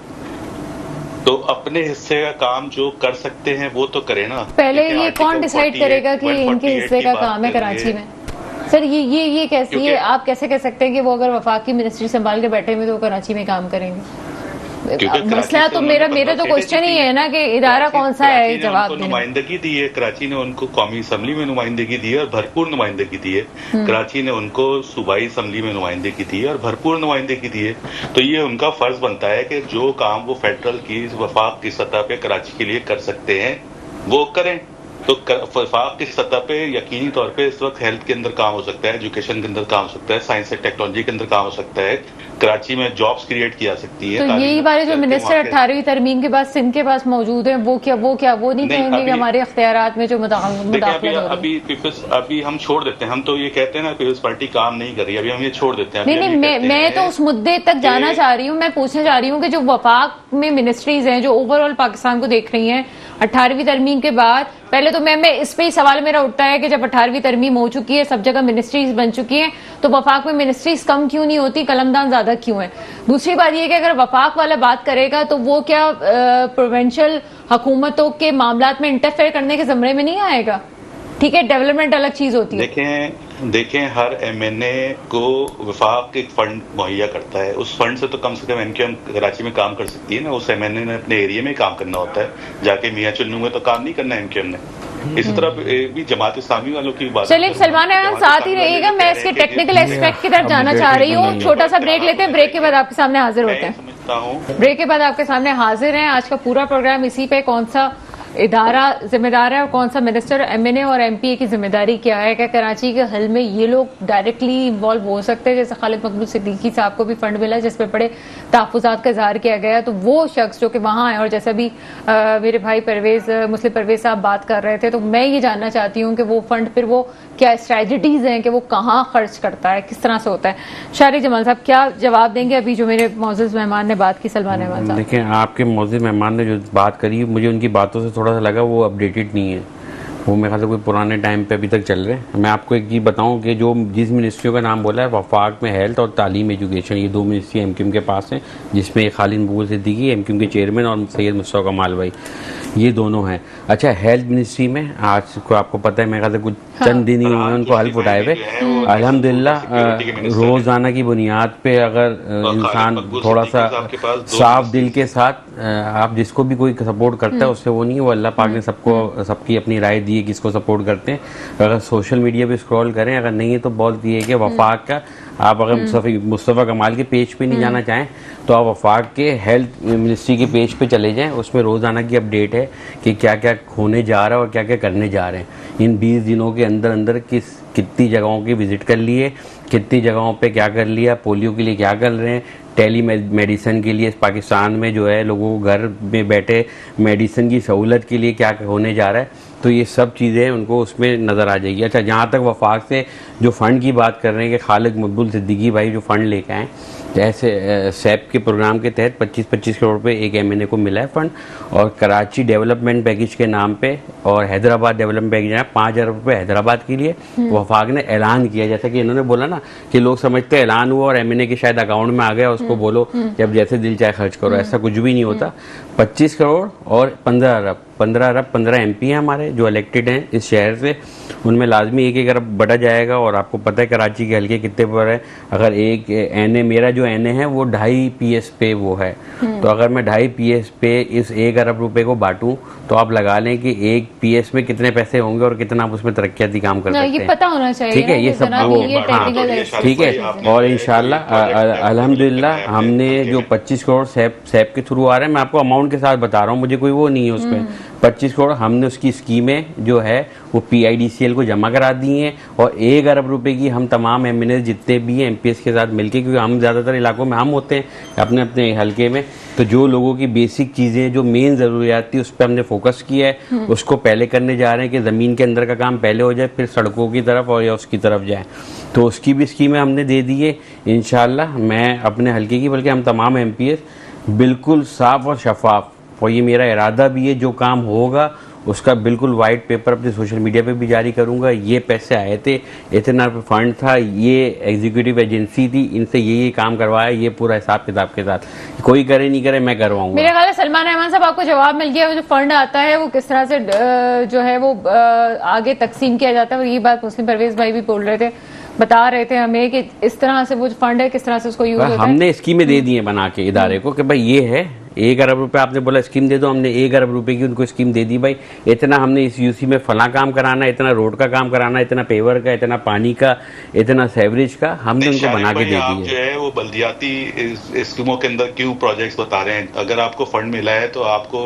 Speaker 4: तो अपने हिस्से का काम जो कर सकते हैं वो तो करें ना।
Speaker 1: पहले
Speaker 4: देखिए,
Speaker 1: ये कौन
Speaker 4: आर्टिकल
Speaker 1: डिसाइड
Speaker 4: 48,
Speaker 1: करेगा कि
Speaker 4: 148
Speaker 1: इनके हिस्से
Speaker 4: की
Speaker 1: का
Speaker 4: बात
Speaker 1: काम है
Speaker 4: कर
Speaker 1: कराची
Speaker 4: रही
Speaker 1: में? सर ये कैसे,
Speaker 4: क्योंकि-
Speaker 1: ये आप कैसे कह सकते हैं कि वो अगर वफाक की मिनिस्ट्री संभाल के बैठे हुए तो वो कराची में काम करेंगे?
Speaker 4: क्योंकि
Speaker 1: मसला
Speaker 4: कराची
Speaker 1: तो
Speaker 4: से उन्होंने
Speaker 1: मेरा
Speaker 4: 15
Speaker 1: तो
Speaker 4: सीटें
Speaker 1: क्वेश्चन ही
Speaker 4: जीती।
Speaker 1: है ना कि इदारा कौन सा है
Speaker 4: कराची ने
Speaker 1: जवाब
Speaker 4: उनको
Speaker 1: देने में।
Speaker 4: नुमाइंदगी दी है, कराची ने उनको कौमी असम्बली में नुमाइंदगी दी है और भरपूर नुमाइंदगी दी है। कराची ने उनको सूबाई असम्बली में नुमाइंदगी दी है और भरपूर नुमाइंदगी दी है। तो ये उनका फर्ज बनता है कि जो काम वो फेडरल की वफाक की सतह पे कराची के लिए कर सकते हैं वो करें। तो वफाक की सतह पे यकीनी तौर पे इस वक्त हेल्थ के अंदर काम हो सकता है, एजुकेशन के अंदर काम हो सकता है, साइंस एंड टेक्नोलॉजी के अंदर काम हो सकता है, कराची में जॉब्स क्रिएट की जा सकती है।
Speaker 1: तो यही बारे जो मिनिस्टर 18वीं तरमीम के बाद सिंध के पास मौजूद है वो नहीं कहेंगे कि हमारे इख्तियारात में जो मुदाखलत हो रही है?
Speaker 4: अभी हम छोड़ देते हैं, हम तो ये कहते हैं ना पीपल्स पार्टी काम नहीं कर रही, अभी हम ये छोड़ देते हैं।
Speaker 1: नहीं, मैं तो उस मुद्दे तक जाना चाह रही हूँ। मैं पूछना चाह रही हूँ कि जो वफाक में मिनिस्ट्रीज हैं जो ओवरऑल पाकिस्तान को देख रही हैं 18वीं तरमीम के बाद, पहले तो मैं इस पे ही सवाल मेरा उठता है कि जब 18वीं तरमीम हो चुकी है, सब जगह मिनिस्ट्रीज बन चुकी हैं, तो वफाक में मिनिस्ट्रीज कम क्यों नहीं होती, कलमदान ज्यादा क्यों है? दूसरी बात यह कि अगर वफाक वाला बात करेगा तो वो क्या प्रोविंशियल हुकूमतों के मामलात में इंटरफेयर करने के ज़मरे में नहीं आएगा? ठीक है, डेवलपमेंट अलग चीज होती है।
Speaker 4: देखें हर एमएनए को वफाक एक फंड मुहैया करता है, उस फंड से तो कम एमक्यूएम कराची में काम कर सकती है ना। उस एमएनए ने अपने एरिया में काम करना होता है, जाके मियां चुन्नू में तो काम नहीं करना एमक्यूएम ने। इसी तरह भी जमात इस्लामी वालों की बात।
Speaker 1: चलिए सलमान अहमद साथ ही रहिएगा, मैं इसके टेक्निकल एस्पेक्ट की तरफ जाना चाह रही हूँ। छोटा सा ब्रेक लेते हैं, ब्रेक के बाद आपके सामने हाजिर होते हैं। ब्रेक के बाद आपके सामने हाजिर हैं। आज का पूरा प्रोग्राम इसी पे, कौन सा इदारा जिम्मेदार है और कौन सा मिनिस्टर, एमएनए और एमपीए की जिम्मेदारी क्या है? क्या कराची के हल में ये लोग डायरेक्टली इन्वॉल्व हो सकते हैं? जैसे खालिद मकबूल सिद्दीकी साहब को भी फंड मिला जिसपे बड़े तहफ़्फ़ुज़ात का इज़हार किया गया, तो वो शख्स जो कि वहाँ है, और जैसे अभी मेरे भाई मुस्लिम परवेज साहब बात कर रहे थे, तो मैं ये जानना चाहती हूँ कि वो फंड फिर वो क्या स्ट्रेटजीज हैं कि वो कहाँ खर्च करता है, किस तरह से होता है? शारी जमाल साहब क्या जवाब देंगे अभी जो मेरे मौजूद मेहमान ने बात की, सलमान अहमद साहब?
Speaker 2: देखिए, आपके मौजूद मेहमान ने जो बात करी, मुझे उनकी बातों से थोड़ा सा लगा वो अपडेटेड नहीं है, वो मेरे ख्याल से कोई पुराने टाइम पे अभी तक चल रहे हैं। मैं आपको एक चीज़ बताऊं कि जो जिस मिनिस्ट्रियों का नाम बोला है, वफाक में हेल्थ और तालीम एजुकेशन, ये दो मिनिस्ट्री एमक्यूएम के पास हैं, जिसमें खालिद मकबूल सिद्दीकी एमक्यूएम के चेयरमैन और सैयद मुस्तफ़ा कमाल भाई, ये दोनों हैं। अच्छा, हेल्थ मिनिस्ट्री में आज को आपको पता है, मेरे ख्याल से कुछ चंद दिन ही हुए हैं उनको हल्फ उठाए हुए। अल्हम्दुलिल्लाह रोज़ाना की बुनियाद पे अगर इंसान थोड़ा सा साफ दिल के साथ, आप जिसको भी कोई सपोर्ट करता है उससे वो नहीं, वो अल्लाह पाक ने सबको सबकी अपनी राय दी है किसको सपोर्ट करते हैं। अगर सोशल मीडिया पे स्क्रॉल करें, अगर नहीं है तो बहुत ये है कि वफाक का, आप अगर मुस्तफ़ा कमाल के पेज पे नहीं जाना चाहें तो आप वफाक के हेल्थ मिनिस्ट्री के पेज पे चले जाएं, उसमें रोज़ाना की अपडेट है कि क्या क्या होने जा रहा है और क्या क्या करने जा रहे हैं। इन 20 दिनों के अंदर अंदर कितनी जगहों की विज़िट कर लिए, कितनी जगहों पे क्या कर लिया, पोलियो के लिए क्या कर रहे हैं, टेली मेडिसिन के लिए पाकिस्तान में जो है लोगों को घर में बैठे मेडिसिन की सहूलत के लिए क्या होने जा रहा है, तो ये सब चीज़ें उनको उसमें नज़र आ जाएगी। अच्छा, जहाँ तक वफाक से जो फ़ंड की बात कर रहे हैं कि खालिद मकबूल सिद्दीकी भाई जो फ़ंड लेके आए, जैसे सैप के प्रोग्राम के तहत 25-25 करोड़ रुपए एक एमएनए को मिला है फंड, और कराची डेवलपमेंट पैकेज के नाम पे और हैदराबाद डेवलपमेंट पैकेज है 5,000 रुपये हैदराबाद के लिए वफाक ने ऐलान किया। जैसा कि इन्होंने बोला ना कि लोग समझते हैं ऐलान हुआ और एमएनए के शायद अकाउंट में आ गया, उसको बोलो जब जैसे दिल चाहे खर्च करो, ऐसा कुछ भी नहीं होता। 25 करोड़ और 15 अरब 15 एमपी हैं हमारे जो इलेक्टेड हैं इस शहर से, उनमें लाजमी 1-1 अरब बढ़ा जाएगा। और आपको पता है कराची के हल्के कितने पर है, अगर एक एनए, मेरा जो एनए है वो 2.5 पीएस पे वो है, तो अगर मैं 2.5 पीएस पे इस 1 अरब रुपए को बांटूं तो आप लगा लें कि 1 पीएस में कितने पैसे होंगे और कितना आप उसमें तरक्याती काम कर सकते हैं।
Speaker 1: ये पता होना चाहिए,
Speaker 2: ठीक है, ये सब ठीक है। और इंशाल्लाह अल्हम्दुलिल्लाह हमने जो 25 करोड़ सैप के थ्रू आ रहे हैं, मैं आपको अमाउंट के साथ बता रहा हूँ, मुझे कोई वो नहीं है उसमें, 25 करोड़ हमने उसकी स्कीमें जो है वो पीआईडीसीएल को जमा करा दी हैं, और 1 अरब रुपए की हम तमाम एमएनए जितने भी हैं एमपीएस के साथ मिलके, क्योंकि हम ज़्यादातर इलाकों में हम होते हैं अपने अपने हल्के में, तो जो लोगों की बेसिक चीज़ें जो मेन ज़रूरियात थी उस पर हमने फोकस किया है, उसको पहले करने जा रहे हैं कि ज़मीन के अंदर का काम पहले हो जाए, फिर सड़कों की तरफ और या उसकी तरफ जाए, तो उसकी भी स्कीमें हमने दे दी है इंशाल्लाह। मैं अपने हल्के की बल्कि हम तमाम एमपीएस बिल्कुल साफ़ और शफाफ, और ये मेरा इरादा भी है, जो काम होगा उसका बिल्कुल वाइट पेपर अपने सोशल मीडिया पे भी जारी करूंगा। ये पैसे आए थे, इतना फंड था, ये एग्जीक्यूटिव एजेंसी थी, इनसे ये काम करवाया, ये पूरा हिसाब किताब के साथ, कोई करे नहीं करे मैं करवाऊंगा।
Speaker 1: मेरे ख्याल है सलमान रहमान साहब आपको जवाब मिल गया। वो जो फंड आता है वो किस तरह से जो है वो आगे तकसीम किया जाता है, ये बात मुस्लिम परवेज भाई भी बोल रहे थे, बता रहे थे हमें कि इस तरह से वो जो फंड है किस तरह से उसको यूज होता है।
Speaker 2: हमने स्कीमें दे दी हैं बना के इदारे को कि भाई ये है 1 अरब रुपए, आपने बोला स्कीम दे दो, हमने 1 अरब रुपए की उनको स्कीम दे दी। भाई इतना हमने इस यूसी में फला काम कराना, इतना रोड का काम कराना, इतना पेवर का, इतना पानी का, इतना सेवरेज का, हमने उनको बना के दे दी
Speaker 4: जो है वो बल्दियाती स्कीमों के अंदर क्यों प्रोजेक्ट्स बता रहे हैं? अगर आपको फंड मिला है तो आपको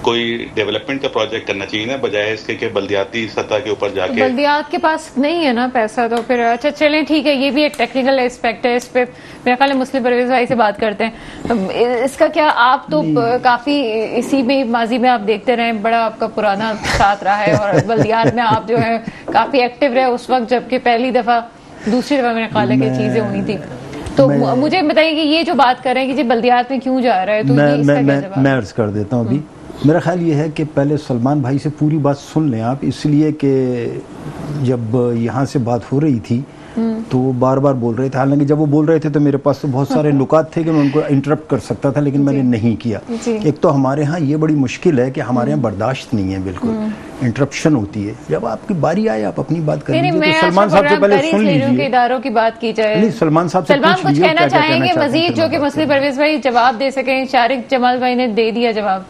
Speaker 4: कोई डेवलपमेंट का प्रोजेक्ट करना चाहिए ना, बजाय इसके कि बल्दियाती सतह के ऊपर जाके।
Speaker 1: बल्दियात के पास नहीं है ना पैसा, तो फिर अच्छा चलें ठीक है, ये भी एक टेक्निकल एस्पेक्ट है, इस पे मेरे ख्याल है मुस्लिम परवेज भाई से बात करते हैं। इसका क्या, आप तो काफी इसी में माजी में आप देखते रहे, बड़ा आपका पुराना साथ रहा है, और बल्दियात में आप जो है काफी एक्टिव रहे उस वक्त जबकि पहली दफा दूसरी दफा मेरे ख्याल है कि चीजें होनी थी। तो मुझे बताइए कि ये जो बात कर रहे हैं कि जी बल्दियात में क्यों जा रहा है, तो ये इसका क्या जवाब?
Speaker 3: मैं अर्ज कर देता हूँ अभी। मेरा ख्याल ये है कि पहले सलमान भाई से पूरी बात सुन लें आप, इसलिए कि जब यहाँ से बात हो रही थी तो वो बार बार बोल रहे थे, हालांकि जब वो बोल रहे थे तो मेरे पास तो बहुत सारे नुकात थे कि मैं उनको इंटरप्ट कर सकता था, लेकिन मैंने नहीं किया। एक तो हमारे यहाँ ये बड़ी मुश्किल है कि हमारे यहाँ बर्दाश्त नहीं है, बिल्कुल इंटरप्शन होती है। जब आपकी बारी आए आप अपनी बात कर लीजिए। तो सलमान साहब से पहले सुन लीजिए,
Speaker 1: इदारों की बात की जाए।
Speaker 3: नहीं, सलमान साहब से
Speaker 1: सलमान कुछ कहना चाहेंगे मजीद जो कि मुस्लिम परवेज भाई जवाब दे सकें? शारिक जमाल भाई ने दे दिया जवाब।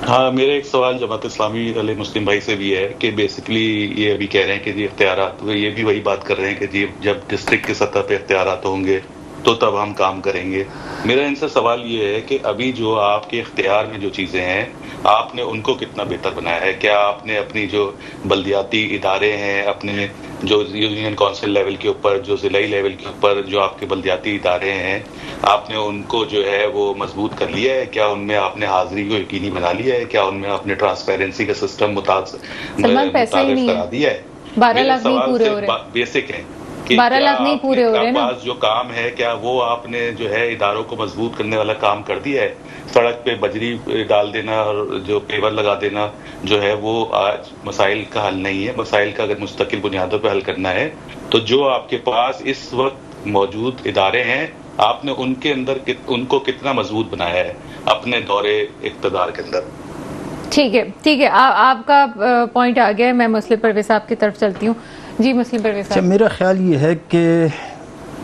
Speaker 4: हाँ, मेरा एक सवाल जमात इस्लामी वाले मुस्लिम भाई से भी है कि बेसिकली ये अभी कह रहे हैं कि जी इख्तियारात, तो ये भी वही बात कर रहे हैं कि जी जब डिस्ट्रिक्ट की सतह पे इख्तियारात होंगे तो तब हम काम करेंगे। मेरा इनसे सवाल ये है कि अभी जो आपके इख्तियार में जो चीज़ें हैं, आपने उनको कितना बेहतर बनाया है? क्या आपने अपनी जो बल्दियाती इदारे हैं, अपने जो यूनियन काउंसिल लेवल के ऊपर, जो ज़िलाई लेवल के ऊपर जो आपके बल्दियाती इदारे हैं, आपने उनको जो है वो मजबूत कर लिया है? क्या उनमें आपने हाजिरी को यकीनी बना लिया है? क्या उनमें आपने ट्रांसपेरेंसी का सिस्टम मुताबिक करा दिया है?
Speaker 1: 12 लाख नहीं पूरे हो रहे,
Speaker 4: बेसिक है,
Speaker 1: 12 लाख नहीं पूरे हो रहे ना।
Speaker 4: जो काम है क्या वो आपने जो है इदारों को मजबूत करने वाला काम कर दिया है? सड़क पे बजरी डाल देना और जो पेवर लगा देना जो है वो आज मसाइल का हल नहीं है। मसाइल का अगर मुस्तकिल बुनियादों पे हल करना है तो जो आपके पास इस वक्त मौजूद इदारे हैं, आपने उनके अंदर उनको कितना मजबूत बनाया है अपने दौरे इक़्तिदार के अंदर?
Speaker 1: ठीक है, आपका पॉइंट आ गया। मैं मुस्लिम परवेज साहब की तरफ चलती हूँ। जी मुस्लिम परवेज साहब।
Speaker 3: मेरा ख्याल ये है कि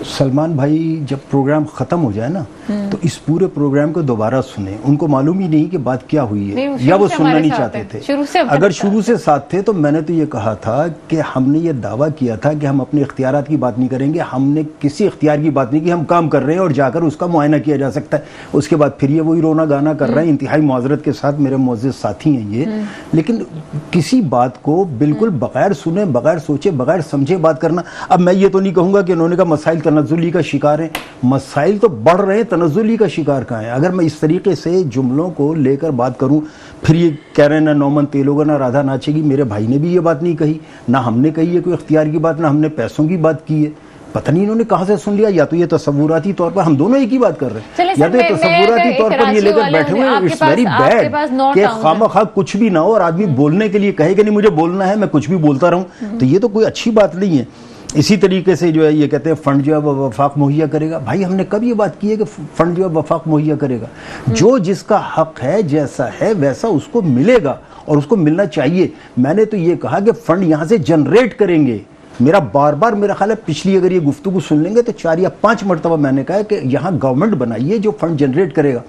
Speaker 3: सलमान भाई जब प्रोग्राम ख़त्म हो जाए ना तो इस पूरे प्रोग्राम को दोबारा सुने। उनको मालूम ही नहीं कि बात क्या हुई है, या वो सुनना नहीं चाहते थे। अगर शुरू से साथ थे तो मैंने तो ये कहा था कि हमने ये दावा किया था कि हम अपने इख्तियारात की बात नहीं करेंगे, हमने किसी इख्तियार की बात नहीं की, हम काम कर रहे हैं और जाकर उसका मुआयना किया जा सकता है। उसके बाद फिर ये वही रोना गाना कर रहे हैं। इंतहाई मुआज़रत के साथ मेरे मुअज़्ज़िज़ साथी हैं ये, लेकिन किसी बात को बिल्कुल बगैर सुने, बगैर सोचे, बगैर समझे बात करना। अब मैं ये तो नहीं कहूँगा कि उन्होंने कहा मसाइल तनज़्ज़ुली का शिकार हैं, मसाइल तो बढ़ रहे हैं, तनज़्ज़ुली का शिकार कहाँ है? अगर मैं इस तरीके से जुमलों को लेकर बात करूं, फिर ये कह रहे हैं ना नौमन तेल होगा ना राधा नाचेगी। मेरे भाई ने भी ये बात नहीं कही, ना हमने कही है कोई इख्तियार की बात, ना हमने पैसों की बात की है। पता नहीं इन्होंने कहाँ से सुन लिया, या तो ये तसव्वुराती तौर पर, हम दोनों एक ही बात कर रहे हैं, या तो ये तसव्वुराती तौर पर ये लेकर बैठे हुए हैं। इट्स वेरी बैड कि खामखा कुछ भी ना हो और आदमी बोलने के लिए कहे कि नहीं मुझे बोलना है, मैं कुछ भी बोलता रहूं, तो ये तो कोई अच्छी बात नहीं है। इसी तरीके से जो है ये कहते हैं फंड जो है वो वफाक मुहैया करेगा। भाई हमने कब ये बात की है कि फंड जो है वफाक मुहैया करेगा? जो जिसका हक है, जैसा है वैसा उसको मिलेगा और उसको मिलना चाहिए। मैंने तो ये कहा कि फंड यहाँ से जनरेट करेंगे। मेरा बार बार मेरा ख्याल है पिछली अगर ये गुफ्तगू सुन लेंगे तो 4 या 5 मरतबा मैंने कहा है कि यहाँ गवर्नमेंट बनाइए जो फंड जनरेट करेगा।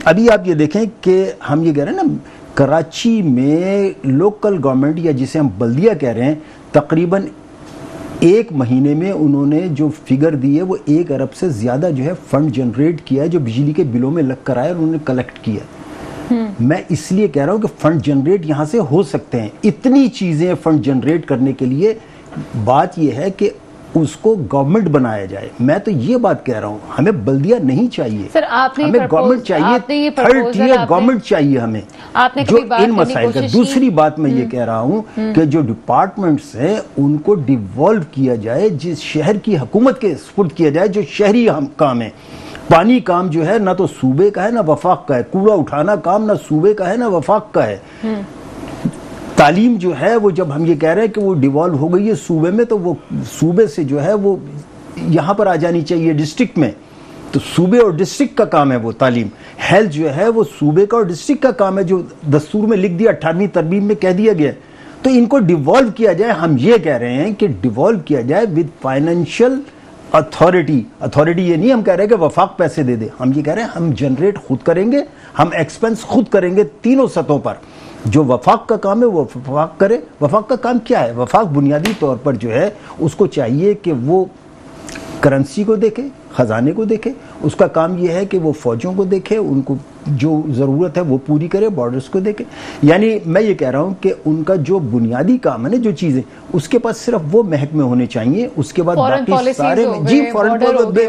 Speaker 3: अभी आप ये देखें कि हम ये कह रहे हैं ना, कराची में लोकल गवर्नमेंट या जिसे हम बल्दिया कह रहे हैं, तकरीबन 1 महीने में उन्होंने जो फिगर दी है वो 1 अरब से ज़्यादा जो है फंड जनरेट किया है, जो बिजली के बिलों में लग कर आया और उन्होंने कलेक्ट किया। मैं इसलिए कह रहा हूँ कि फंड जनरेट यहाँ से हो सकते हैं। इतनी चीज़ें फंड जनरेट करने के लिए, बात यह है कि उसको गवर्नमेंट बनाया जाए। मैं तो ये बात कह रहा हूँ, हमें बल्दिया नहीं चाहिए सर, हमें गवर्नमेंट चाहिए, थर्ड टियर गवर्नमेंट चाहिए हमें, जो इन मसाइल का। दूसरी बात मैं ये कह रहा हूँ कि जो डिपार्टमेंट्स हैं उनको डिवॉल्व किया जाए, जिस शहर की हुकूमत के सुपुर्द किया जाए, जो शहरी काम है। पानी काम जो है ना तो सूबे का है ना वफाक का है, कूड़ा उठाना काम ना सूबे का है ना वफाक का है। तालीम जो है वो, जब हम ये कह रहे हैं कि वो डिवॉल्व हो गई है सूबे में, तो वो सूबे से जो है वो यहाँ पर आ जानी चाहिए डिस्ट्रिक्ट में। तो सूबे और डिस्ट्रिक्ट का काम है वो तालीम। हेल्थ जो है वो सूबे का और डिस्ट्रिक्ट का काम है, जो दस्तूर में लिख दिया, 18वीं तरमीम में कह दिया गया। तो इनको डिवॉल्व किया जाए। हम ये कह रहे हैं कि डिवॉल्व किया जाए विद फाइनेंशियल अथॉरिटी। अथॉरिटी ये नहीं हम कह रहे हैं कि वफाक पैसे दे दे, हम ये कह रहे हैं हम जनरेट खुद करेंगे, हम एक्सपेंस खुद करेंगे तीनों सतहों पर। जो वफाक का काम है वो वफाक करे। वफाक का काम क्या है? वफाक बुनियादी तौर पर जो है उसको चाहिए कि वो करेंसी को देखे, ख़जाने को देखे। उसका काम यह है कि वो फ़ौजों को देखे, उनको जो ज़रूरत है वो पूरी करे, बॉर्डर्स को देखे। यानी मैं ये कह रहा हूँ कि उनका जो बुनियादी काम है ना, जो चीज़ें, उसके पास सिर्फ वो महकमे होने चाहिए। उसके बाद बाकी सारे जी फॉरेन,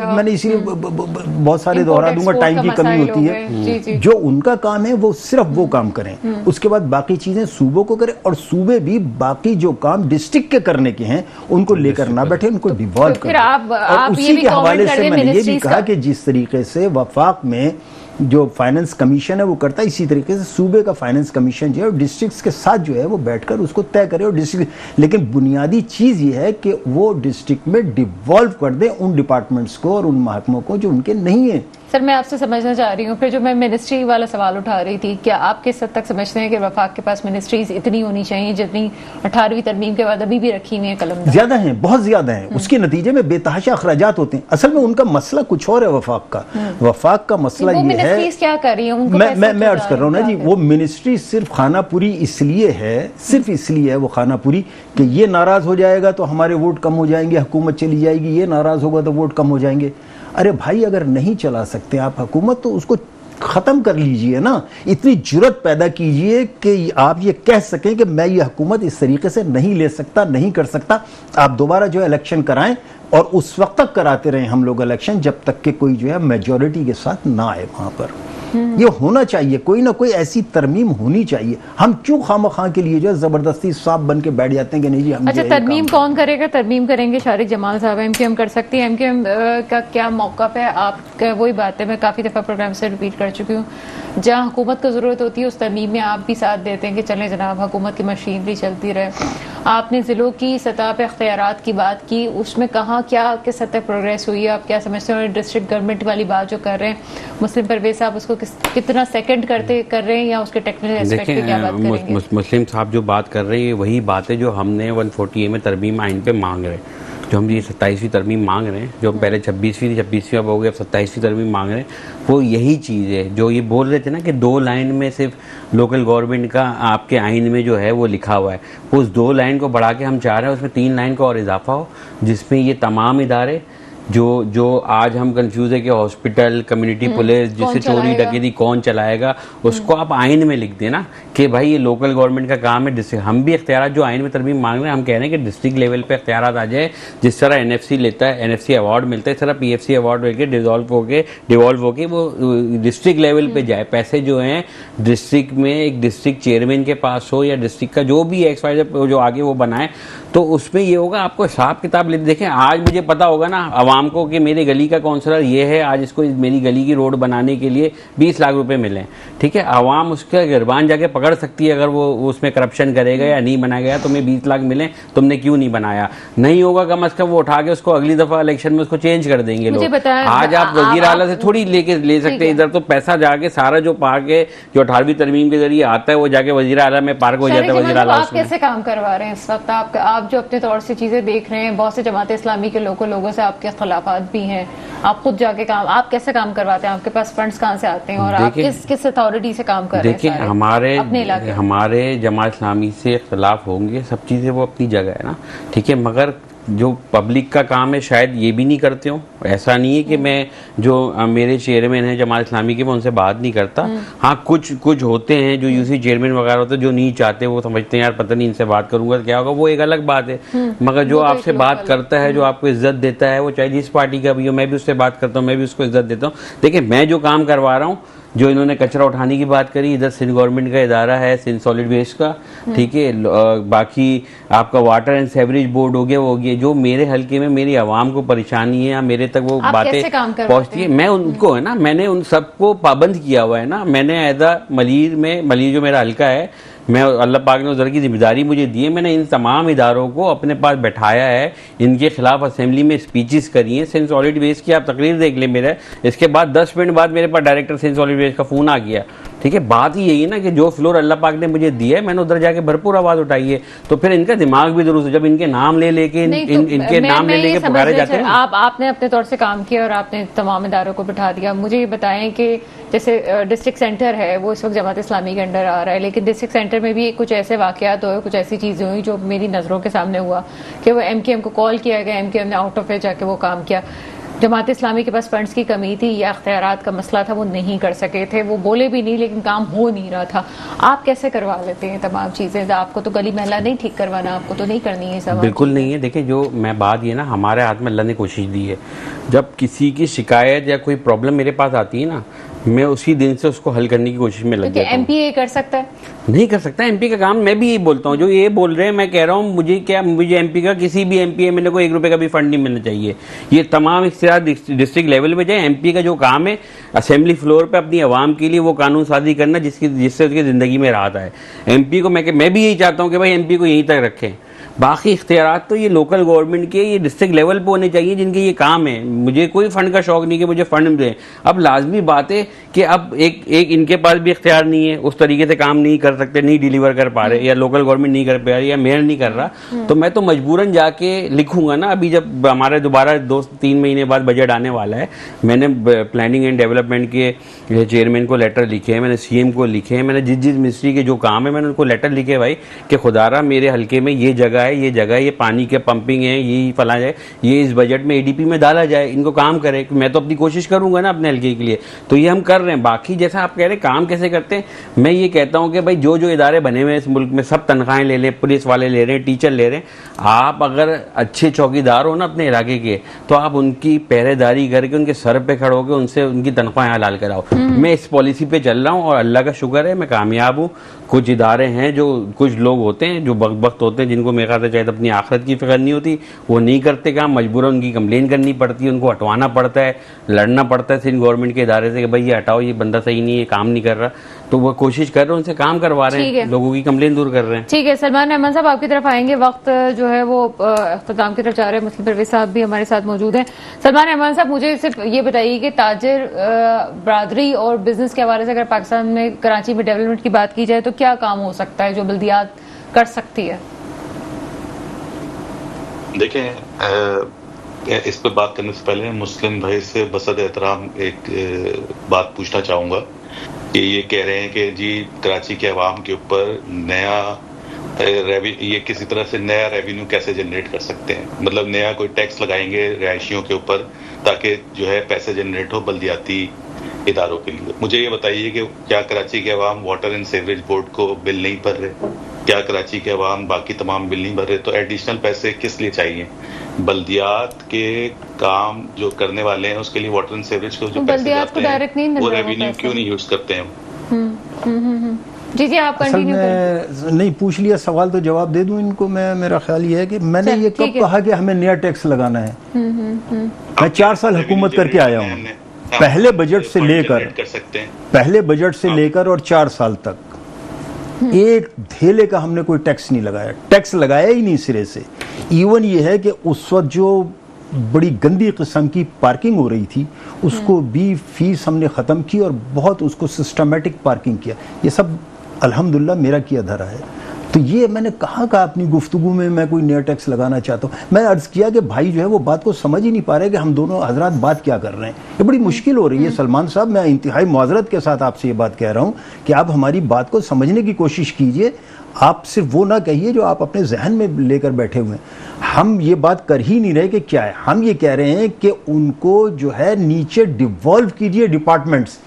Speaker 3: मैंने इसीलिए बहुत सारे दोहरा दूंगा, टाइम की कमी होती है। जो उनका काम है वो सिर्फ वो काम करें, उसके बाद बाकी चीज़ें सूबों को करें। और सूबे भी बाकी जो काम डिस्ट्रिक्ट के करने के हैं उनको लेकर ना बैठे, उनको डिवॉल्व करें। और उसी के हवाले से मैंने ये भी कहा कि जिस तरीके से वफाक में जो फाइनेंस कमीशन है वो करता है, इसी तरीके से सूबे का फाइनेंस कमीशन जो है डिस्ट्रिक्ट्स के साथ जो है वो बैठकर उसको तय करे। और डिस्ट्रिक्ट, लेकिन बुनियादी चीज़ ये है कि वो डिस्ट्रिक्ट में डिवॉल्व कर दें उन डिपार्टमेंट्स को और उन महकमों को जो उनके नहीं है।
Speaker 1: सर मैं आपसे समझना चाह रही हूँ, फिर जो मैं मिनिस्ट्री वाला सवाल उठा रही थी, क्या आप किस हद तक समझते हैं कि वफाक के पास मिनिस्ट्रीज इतनी होनी चाहिए जितनी 18वीं तरमीम के बाद अभी भी रखी हुई है कलम?
Speaker 3: ज्यादा हैं, बहुत ज्यादा हैं। उसके नतीजे में बेतहाशा अखराजात होते हैं। असल में उनका मसला कुछ और है वफाक का। वफाक का मसला ये है,
Speaker 1: क्या कर रही है?
Speaker 3: मैं अर्ज कर रहा हूँ ना जी, वो मिनिस्ट्री सिर्फ खानापुरी इसलिए है, सिर्फ इसलिए है वो खानापुरी कि ये नाराज हो जाएगा तो हमारे वोट कम हो जाएंगे, हुकूमत चली जाएगी, ये नाराज होगा तो वोट कम हो जाएंगे। अरे भाई, अगर नहीं चला सकते आप हुकूमत तो उसको खत्म कर लीजिए ना। इतनी जुर्रत पैदा कीजिए कि आप ये कह सकें कि मैं ये हुकूमत इस तरीके से नहीं ले सकता, नहीं कर सकता। आप दोबारा जो है इलेक्शन कराएं और उस वक्त तक कराते रहें हम लोग इलेक्शन जब तक कि कोई जो है मेजॉरिटी के साथ ना आए वहां पर। ये होना चाहिए, कोई ना कोई ऐसी तरमीम होनी चाहिए। हम क्यों खामखा के लिए जो है जबरदस्ती सांप बन के बैठ जाते हैं कि नहीं जी हम।
Speaker 1: अच्छा, तरमीम कौन करेगा? तरमीम करेंगे शारिक जमाल साहब, एमकेएम कर सकती है। एमकेएम का क्या मौक़िफ़ है? आपका वही बात है, मैं काफ़ी दफ़ा प्रोग्राम से रिपीट कर चुकी हूँ, जहाँ हुकूमत को ज़रूरत होती है उस तरमीम में आप भी साथ देते हैं कि चलें जनाब, हुकूमत की मशीनरी चलती रहे। आपने ज़िलों की सतह पर इख्तियारात की बात की, उसमें कहाँ क्या किस हद तक प्रोग्रेस हुई है? आप क्या समझते हैं? डिस्ट्रिक्ट गवर्नमेंट वाली बात जो कर रहे हैं मुस्लिम परवेज़ साहब, उसको कितना सेकंड कर रहे हैं या उसके टेक्निकल एस्पेक्ट पे क्या बात करेंगे?
Speaker 2: मुस्लिम साहब जो बात कर रहे हैं वही बात है जो हमने 140A में तरमीम आइन पे मांग रहे हैं। जो हम ये 27वीं तरमीम मांग रहे हैं, जो हम पहले 26वीं अब हो गए, अब 27वीं तरमीम मांग रहे हैं, वो यही चीज़ है जो ये बोल रहे थे ना कि 2 लाइन में सिर्फ लोकल गवर्नमेंट का आपके आइन में जो है वो लिखा हुआ है। वो उस 2 लाइन को बढ़ा के हम चाह रहे हैं उसमें 3 लाइन का और इजाफा हो, जिसमें ये तमाम इदारे जो आज हम कंफ्यूज है कि हॉस्पिटल, कम्युनिटी पुलिस, जिससे चोरी डकैती कौन चलाएगा, उसको आप आइन में लिख देना कि भाई ये लोकल गवर्नमेंट का काम है। हम भी इख्तियारात जो आइन में तरमीम मांग रहे हैं, हम कह रहे हैं कि डिस्ट्रिक्ट लेवल पे इख्तियारात आ जाए। जिस तरह एनएफसी लेता है, एनएफसी अवार्ड मिलता है, इस तरह पीएफसी अवार्ड लेके डिवॉल्व होके वो डिस्ट्रिक्ट लेवल पे जाए। पैसे जो हैं डिस्ट्रिक्ट में एक डिस्ट्रिक्ट चेयरमैन के पास हो या डिस्ट्रिक्ट का जो भी एक्सवाइज जो आगे वो बनाए, तो उसमें ये होगा आपको हिसाब किताब ले। देखें, आज मुझे पता होगा ना आवाम को कि मेरी गली का काउंसलर ये है, आज इसको मेरी गली की रोड बनाने के लिए 20 लाख रुपए मिले, ठीक है। आवाम उसका गिरबान जाके पकड़ सकती है अगर वो उसमें करप्शन करेगा या नहीं बनाया गया, तुम्हें 20 लाख मिले, तुमने क्यों नहीं बनाया? नहीं होगा, कम अज कम वो उठा के उसको अगली दफा इलेक्शन में उसको चेंज कर देंगे लोग। आज आप वजीर आला से थोड़ी ले सकते हैं, इधर तो पैसा जाके सारा जो पार्क है जो 18वीं तरमीम के जरिए आता है वो जाके वजीर आला में पार्क हो जाता है। वजीर आला
Speaker 1: आप कैसे काम करवा रहे हैं इस वक्त? आप जो अपने तौर से चीजें देख रहे हैं, बहुत से जमात इस्लामी के लोगों से आपके खिलाफात भी हैं, आप खुद जाके काम, आप कैसे काम करवाते हैं? आपके पास फंड्स कहाँ से आते हैं और आप किस अथॉरिटी से काम कर रहे हैं?
Speaker 2: देखिए, हमारे जमात इस्लामी से इख्तिलाफ होंगे, सब चीज़ें वो अपनी जगह है ना, ठीक है, मगर जो पब्लिक का काम है शायद ये भी नहीं करते हो। ऐसा नहीं है कि मैं जो मेरे चेयरमैन हैं जमात इस्लामी के, मैं उनसे बात नहीं करता। हाँ, कुछ होते हैं जो यूसी चेयरमैन वगैरह होते हैं जो नहीं चाहते, वो समझते हैं यार पता नहीं इनसे बात करूंगा तो क्या होगा, वो एक अलग बात है। मगर जो आपसे बात करता है, जो आपको इज्जत देता है, वो चाहे जिस पार्टी का भी हो, मैं भी उससे बात करता हूँ, मैं भी उसको इज्जत देता हूँ। देखिए, मैं जो काम करवा रहा हूँ, जो इन्होंने कचरा उठाने की बात करी, इधर सिंध गवर्नमेंट का इदारा है, सिंध सॉलिड वेस्ट का, ठीक है, बाकी आपका वाटर एंड सेवरेज बोर्ड हो गया, वो हो गया। जो मेरे हल्के में मेरी आवाम को परेशानी है या मेरे तक वो बातें पहुंचती है, मैं उनको है ना, मैंने उन सबको पाबंद किया हुआ है ना। मैंने एज मलीर जो मेरा हल्का है, मैं अल्लाह पाक ने उधर की जिम्मेदारी मुझे दी है, मैंने इन तमाम इदारों को अपने पास बैठाया है, इनके खिलाफ असेंबली में स्पीचेस करी हैं। सेंट सॉलिड वेस्ट की आप तकरीर देख लें मेरा, इसके बाद 10 मिनट बाद मेरे पास डायरेक्टर सेंट सॉलिड वेस्ट का फ़ोन आ गया। ठीक है, बात ही यही है ना कि जो फ्लोर अल्लाह पाक ने मुझे दिया है मैंने उधर जाके भरपूर आवाज़ उठाई है। तो फिर इनका दिमाग भी दुरुस्त है, जब इनके नाम ले लेके इनके नाम ले लेके पुकारे जाते हैं।
Speaker 1: आपने अपने तौर से काम किया और आपने तमाम इदारों को बिठा दिया। मुझे ये बताएं कि जैसे डिस्ट्रिक्ट सेंटर है वो इस वक्त जमात इस्लामी के अंडर आ रहा है, लेकिन डिस्ट्रिक्ट सेंटर में भी कुछ ऐसे वाकयात हुए, कुछ ऐसी चीज़ें हुई जो मेरी नज़रों के सामने हुआ कि वो MKM को कॉल किया गया, MKM ने आउट ऑफ वे जाके वो काम किया। जमात इस्लामी के पास फंड्स की कमी थी या इख्तियारात का मसला था, वो नहीं कर सके थे, वो बोले भी नहीं लेकिन काम हो नहीं रहा था। आप कैसे करवा लेते हैं तमाम चीज़ें? आपको तो गली महला नहीं ठीक करवाना, आपको तो नहीं करनी है सब।
Speaker 2: बिल्कुल नहीं है। देखिए, जो मैं बात ये ना, हमारे हाथ में अल्लाह ने कोशिश दी है। जब किसी की शिकायत या कोई प्रॉब्लम मेरे पास आती है ना, मैं उसी दिन से उसको हल करने की कोशिश में लग जाता हूं।
Speaker 1: MP कर सकता है? नहीं
Speaker 2: कर सकता। MP का काम, मैं भी यही बोलता हूँ, जो ये बोल रहे हैं मैं कह रहा हूँ, मुझे MP का किसी भी MP MLA को 1 रुपए का भी फंड नहीं मिलना चाहिए। ये तमाम इख्तियार डिस्ट्रिक्ट लेवल पे जाए। MP का जो काम है असेंबली फ्लोर पे अपनी आवाम के लिए वो कानून साजी करना जिससे उसकी ज़िंदगी में राहत आए। MP को मैं भी यही चाहता हूँ कि भाई MP को यहीं तक रखें। बाकी इख्तियारात तो ये लोकल गवर्नमेंट के, ये डिस्ट्रिक्ट लेवल पे होने चाहिए जिनके ये काम है। मुझे कोई फंड का शौक नहीं कि मुझे फंड दें। अब लाजमी बात है कि अब एक इनके पास भी इख्तियार नहीं है, उस तरीके से काम नहीं कर सकते, नहीं डिलीवर कर पा रहे, या लोकल गवर्नमेंट नहीं कर पा रही, या मेयर नहीं कर रहा, तो मैं तो मजबूरन जाके लिखूंगा ना। अभी जब हमारे दोबारा 2-3 महीने बाद बजट आने वाला है, मैंने प्लानिंग एंड डेवलपमेंट के चेयरमैन को लेटर लिखे हैं, मैंने CM को लिखे हैं, मैंने जिस मिनिस्ट्री के जो काम है मैंने उनको लेटर लिखे भाई कि खुदारा मेरे हल्के में ये जगह है, ये पानी के पंपिंग है, ये फला है, ये इस बजट में ADP में डाला जाए, इनको काम करे। मैं तो अपनी कोशिश करूंगा ना अपने हल्के के लिए, तो ये हम कर रहे हैं। बाकी जैसा आप कह रहे हैं काम कैसे करते हैं, मैं ये कहता हूं कि भाई जो इदारे बने हुए हैं इस मुल्क में, सब तनख्वाहें ले लें, पुलिस वाले ले रहे हैं, टीचर ले रहे हैं। आप अगर अच्छे चौकीदार हो ना अपने इलाके के, तो आप उनकी पहरेदारी करके उनके सर पे खड़े होकर उनसे उनकी तनख्वाहें हलाल कराओ। मैं इस पॉलिसी पे चल रहा हूँ और अल्लाह का शुक्र है मैं कामयाब हूँ। कुछ इदारे हैं जो, कुछ लोग होते हैं जो वक्त होते हैं जिनको मेरे ख्याल से शायद अपनी आखिरत की फिक्र नहीं होती, वो नहीं करते काम, मजबूरन उनकी कंप्लेन करनी पड़ती है, उनको हटवाना पड़ता है, लड़ना पड़ता है सिंध गवर्नमेंट के इदारे से कि भाई ये हटाओ, ये बंदा सही नहीं है, काम नहीं कर रहा। तो वो कोशिश कर रहे हैं, उनसे काम करवा रहे हैं, लोगों की कंप्लेन दूर कर रहे हैं।
Speaker 1: ठीक है, सलमान रहमान साहब आपकी तरफ आएंगे। वक्त जो है वो अख्ताम की तरफ जा रहे हैं। मुस्लिम परवेज साहब भी हमारे साथ मौजूद हैं। सलमान रहमान साहब, मुझे सिर्फ ये बताइए कि ताजिर बरादरी और बिजनेस के हवाले से अगर पाकिस्तान में कराची में डेवलपमेंट की बात की जाए तो क्या काम हो सकता है जो बल्दियात कर सकती है?
Speaker 4: देखें, इस पर बात करने से पहले मुस्लिम भाई से बसद एहतराम एक बात पूछना चाहूँगा कि ये कह रहे हैं कि जी कराची के अवाम के ऊपर नया ये किसी तरह से नया रेवेन्यू कैसे जनरेट कर सकते हैं, मतलब नया कोई टैक्स लगाएंगे रिहायशियों के ऊपर ताकि जो है पैसे जनरेट हो बल्दियाती इदारों के लिए। मुझे ये बताइए कि क्या कराची के अवाम वाटर एंड सीवरेज बोर्ड को बिल नहीं भर रहे? क्या कराची के अवाम बाकी तमाम बिल नहीं भर रहे? तो एडिशनल पैसे किस लिए चाहिए? बल्दियात के काम जो करने वाले हैं उसके लिए वाटर एंड सीवरेज को जो पैसे जाते हैं वो रेवेन्यू क्यों नहीं यूज करते हैं?
Speaker 1: जी आप कंटिन्यू करें।
Speaker 3: नहीं पूछ लिया सवाल तो जवाब दे दूं इनको। मेरा ख्याल ये है कि मैंने ये कब कहा कि हमें नया टैक्स लगाना है? मैं 4 साल हुकूमत करके आया हूँ, पहले बजट से लेकर और 4 साल तक एक धेले का हमने कोई टैक्स नहीं लगाया, टैक्स लगाया ही नहीं सिरे से। इवन ये है कि उस वक्त जो बड़ी गंदी किस्म की पार्किंग हो रही थी उसको भी फीस हमने ख़त्म की और बहुत उसको सिस्टमेटिक पार्किंग किया। ये सब अल्हम्दुलिल्लाह मेरा किया धरा है। तो ये मैंने कहा अपनी गुफ्तगू में मैं कोई नया टैक्स लगाना चाहता हूँ। मैं अर्ज़ किया कि भाई जो है वो बात को समझ ही नहीं पा रहे कि हम दोनों हजरात बात क्या कर रहे हैं। ये बड़ी मुश्किल हो रही है। सलमान साहब, मैं इंतहाई मुआज़रत के साथ आपसे ये बात कह रहा हूँ कि आप हमारी बात को समझने की कोशिश कीजिए। आप सिर्फ वो ना कहिए जो आप अपने जहन में लेकर बैठे हुए हैं। हम ये बात कर ही नहीं रहे कि क्या है, हम ये कह रहे हैं कि उनको जो है नीचे डिवॉल्व कीजिए डिपार्टमेंट्स।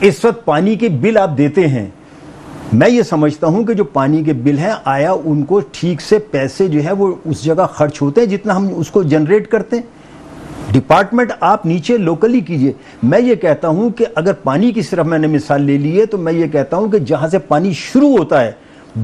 Speaker 3: इस वक्त पानी के बिल आप देते हैं, मैं ये समझता हूं कि जो पानी के बिल हैं आया उनको ठीक से पैसे जो है वो उस जगह खर्च होते हैं जितना हम उसको जनरेट करते हैं। डिपार्टमेंट आप नीचे लोकली कीजिए। मैं ये कहता हूं कि अगर पानी की सिर्फ मैंने मिसाल ले ली है तो मैं ये कहता हूं कि जहां से पानी शुरू होता है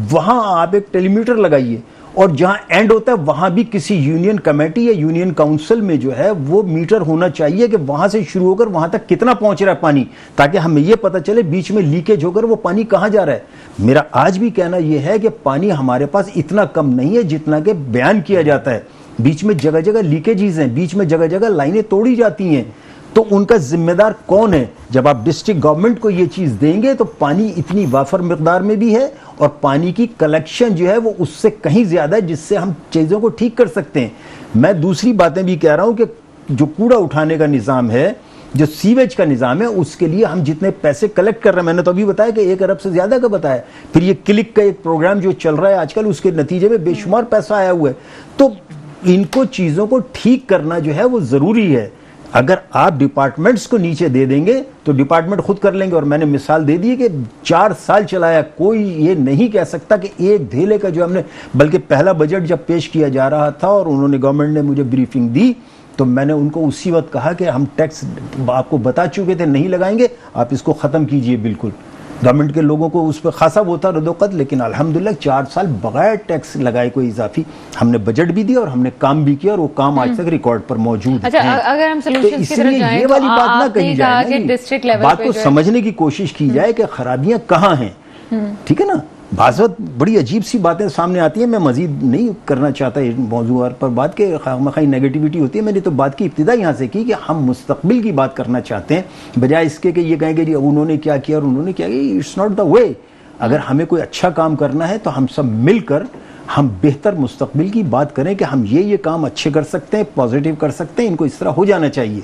Speaker 3: वहां आप एक टेलीमीटर लगाइए और जहां एंड होता है वहां भी किसी यूनियन कमेटी या यूनियन काउंसिल में जो है वो मीटर होना चाहिए कि वहां से शुरू होकर वहां तक कितना पहुंच रहा है पानी, ताकि हमें यह पता चले बीच में लीकेज होकर वो पानी कहां जा रहा है। मेरा आज भी कहना यह है कि पानी हमारे पास इतना कम नहीं है जितना कि बयान किया जाता है। बीच में जगह जगह लीकेजेस हैं, बीच में जगह जगह लाइनें तोड़ी जाती हैं, तो उनका जिम्मेदार कौन है? जब आप डिस्ट्रिक्ट गवर्नमेंट को ये चीज देंगे तो पानी इतनी वाफर मिकदार में भी है और पानी की कलेक्शन जो है वो उससे कहीं ज्यादा है, जिससे हम चीजों को ठीक कर सकते हैं। मैं दूसरी बातें भी कह रहा हूं कि जो कूड़ा उठाने का निजाम है, जो सीवेज का निजाम है, उसके लिए हम जितने पैसे कलेक्ट कर रहे हैं, मैंने तो अभी बताया कि 1 अरब से ज्यादा का बताया, फिर ये क्लिक का एक प्रोग्राम जो चल रहा है आजकल, उसके नतीजे में बेशुमार पैसा आया हुआ है। तो इनको चीजों को ठीक करना जो है वो जरूरी है। अगर आप डिपार्टमेंट्स को नीचे दे देंगे तो डिपार्टमेंट खुद कर लेंगे। और मैंने मिसाल दे दी कि 4 साल चलाया, कोई ये नहीं कह सकता कि एक धेले का जो हमने, बल्कि पहला बजट जब पेश किया जा रहा था और उन्होंने गवर्नमेंट ने मुझे ब्रीफिंग दी तो मैंने उनको उसी वक्त कहा कि हम टैक्स आपको बता चुके थे नहीं लगाएंगे, आप इसको ख़त्म कीजिए। बिल्कुल गवर्नमेंट के लोगों को उस पर खासा वो था रद्दोकत, लेकिन अल्हम्दुलिल्लाह 4 साल बगैर टैक्स लगाए कोई इजाफी हमने बजट भी दिया और हमने काम भी किया और वो काम आज तक रिकॉर्ड पर मौजूद
Speaker 1: अच्छा,
Speaker 3: है।
Speaker 1: अगर हम
Speaker 3: तो
Speaker 1: सॉल्यूशंस की तरफ
Speaker 3: इसलिए
Speaker 1: जाएं
Speaker 3: ये वाली
Speaker 1: तो
Speaker 3: बात ना
Speaker 1: आपने
Speaker 3: कही
Speaker 1: कहा
Speaker 3: जाए,
Speaker 1: कि डिस्ट्रिक्ट लेवल
Speaker 3: बात
Speaker 1: पे
Speaker 3: को
Speaker 1: जो है
Speaker 3: समझने की कोशिश की जाए कि खराबियां कहाँ हैं। ठीक है ना, बाज़त बड़ी अजीब सी बातें सामने आती हैं। मैं मजीद नहीं करना चाहता इस मौजूद पर बात के खामखाई नेगेटिविटी होती है। मैंने तो बात की इब्तिदा यहाँ से की कि हम मुस्तकबिल की बात करना चाहते हैं, बजाय इसके कि ये कहेंगे जी उन्होंने क्या किया और उन्होंने क्या किया। It's not the way. अगर हमें कोई अच्छा काम करना है तो हम सब मिलकर हम बेहतर मुस्तकबिल की बात करें कि हम ये काम अच्छे कर सकते हैं, पॉजिटिव कर सकते हैं, इनको इस तरह हो जाना चाहिए।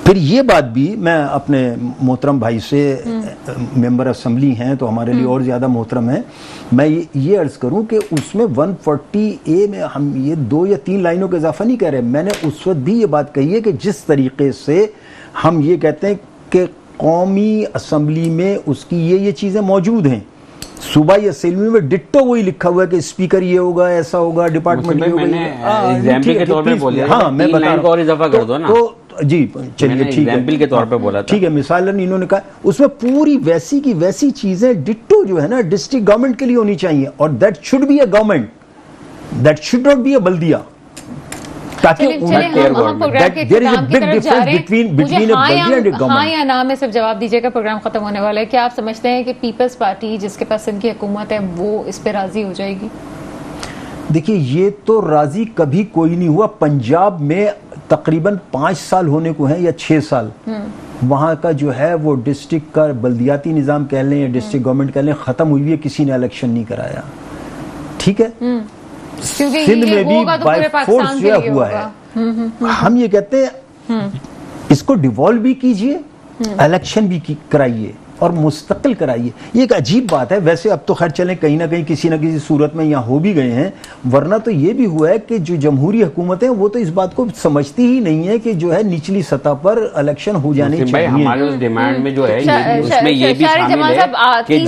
Speaker 3: फिर ये बात भी मैं अपने मोहतरम भाई से, मेंबर असेंबली हैं तो हमारे लिए और ज़्यादा मोहतरम है, मैं ये अर्ज़ करूं कि उसमें 140A में हम ये 2 या 3 लाइनों का इजाफा नहीं कर रहे। मैंने उस वक्त भी ये बात कही है कि जिस तरीके से हम ये कहते हैं कि कौमी असम्बली में उसकी ये चीज़ें मौजूद हैं, सूबाई असेंबली में डिट्टो वही लिखा हुआ है कि स्पीकर ये होगा, ऐसा होगा, डिपार्टमेंट ये होगा।
Speaker 2: एग्जाम्पल के तौर पे बोला,
Speaker 3: हाँ मैं बता रहा हूं
Speaker 2: और इजाफा कर दो ना।
Speaker 3: तो जी चलिए ठीक है,
Speaker 2: एग्जाम्पल के तौर पे बोला था।
Speaker 3: ठीक है, मिसालन इन्होंने कहा उसमें पूरी वैसी की वैसी चीजें डिट्टो जो है ना डिस्ट्रिक्ट गवर्नमेंट के लिए होनी चाहिए, और that should be a government, that should not be a बल्दिया, ताकि
Speaker 1: हम प्रोग्राम के इख्तिताम की तरफ जा रहे हैं। मुझे हाँ या ना में सिर्फ जवाब दीजिएगा, प्रोग्राम खत्म होने वाला है। क्या आप समझते हैं कि पीपल्स पार्टी जिसके पास इनकी हुकूमत है वो इस पे राजी हो जाएगी?
Speaker 3: देखिए ये तो राजी कभी कोई नहीं हुआ। पंजाब में तकरीबन 5 साल होने को हैं या 6 साल, वहां का जो है वो डिस्ट्रिक्ट का बल्दियाती निज़ाम कह लें या डिस्ट्रिक्ट गवर्नमेंट कह लें, खत्म हुई है, किसी ने इलेक्शन नहीं कराया। ठीक है, सिंध में भी बाय फोर्स जो हुआ है। हम ये कहते हैं इसको डिवॉल्व भी कीजिए, इलेक्शन भी कराइए और मुस्तकिल कराइए। ये एक अजीब बात है। वैसे अब तो खैर चलें कहीं ना कहीं किसी न किसी सूरत में यहाँ हो भी गए हैं, वरना तो ये भी हुआ है कि जो जमहूरी हुकूमतें वो तो इस बात को समझती ही नहीं है कि जो है निचली सतह पर इलेक्शन हो जाने चाहिए।
Speaker 2: हमारे उस डिमांड में जो है उसमें ये भी शामिल है कि